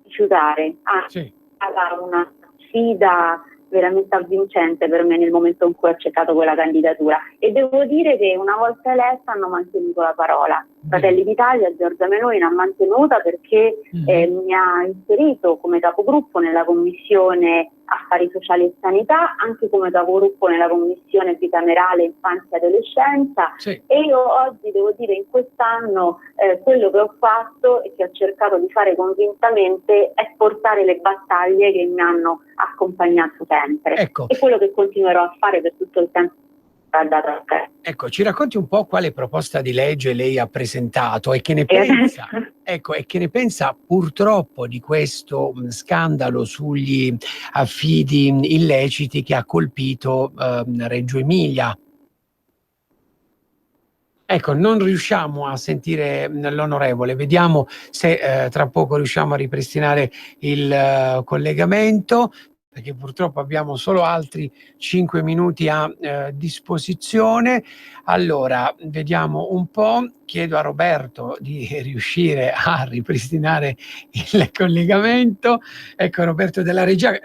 rifiutare, sarà una sfida veramente avvincente per me nel momento in cui ho accettato quella candidatura, e devo dire che una volta eletta hanno mantenuto la parola. Fratelli d'Italia, Giorgia Meloni l'ha mantenuta perché mi ha inserito come capogruppo nella Commissione Affari Sociali e Sanità, anche come capogruppo nella Commissione Bicamerale Infanzia e Adolescenza, e io oggi devo dire in quest'anno quello che ho fatto e che ho cercato di fare convintamente è portare le battaglie che mi hanno accompagnato sempre, e quello che continuerò a fare per tutto il tempo. Ecco, ci racconti un po' quale proposta di legge lei ha presentato e che ne pensa, e che ne pensa purtroppo di questo scandalo sugli affidi illeciti che ha colpito Reggio Emilia. Ecco, non riusciamo a sentire l'onorevole, vediamo se tra poco riusciamo a ripristinare il collegamento, perché purtroppo abbiamo solo altri 5 minuti a disposizione. Allora, vediamo un po', chiedo a Roberto di riuscire a ripristinare il collegamento. Ecco Roberto dalla regia,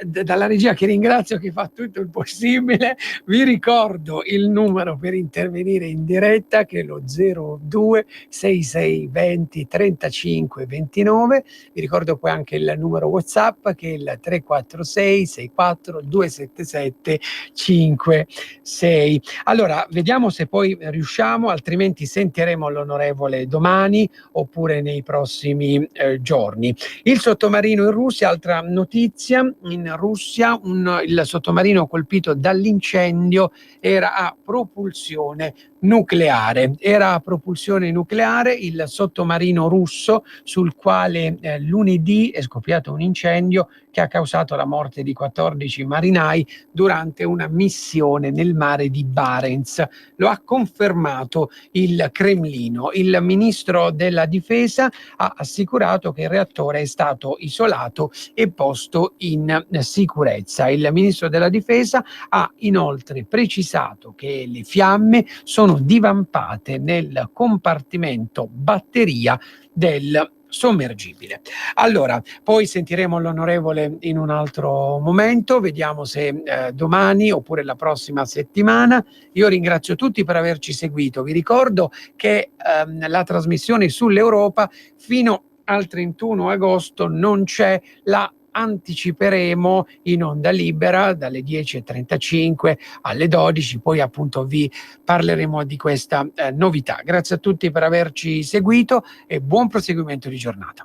che ringrazio, che fa tutto il possibile. Vi ricordo il numero per intervenire in diretta, che è lo 02 6620 35 29. Vi ricordo poi anche il numero WhatsApp, che è il 346 64 277 56. Allora, vediamo se poi riusciamo, altrimenti sentiremo l'onorevole domani oppure nei prossimi giorni. Il sottomarino in Russia, altra notizia, in Russia il sottomarino colpito dall'incendio era a propulsione nucleare. Era a propulsione nucleare il sottomarino russo sul quale lunedì è scoppiato un incendio che ha causato la morte di 14 marinai durante una missione nel mare di Barents. Lo ha confermato il Cremlino. Il ministro della difesa ha assicurato che il reattore è stato isolato e posto in sicurezza. Il ministro della difesa ha inoltre precisato che le fiamme sono divampate nel compartimento batteria del sommergibile. Allora, poi sentiremo l'onorevole in un altro momento, vediamo se domani oppure la prossima settimana. Io ringrazio tutti per averci seguito. Vi ricordo che la trasmissione sull'Europa fino al 31 agosto non c'è, la anticiperemo in onda libera dalle 10:35 alle 12, poi appunto vi parleremo di questa novità. Grazie a tutti per averci seguito e buon proseguimento di giornata.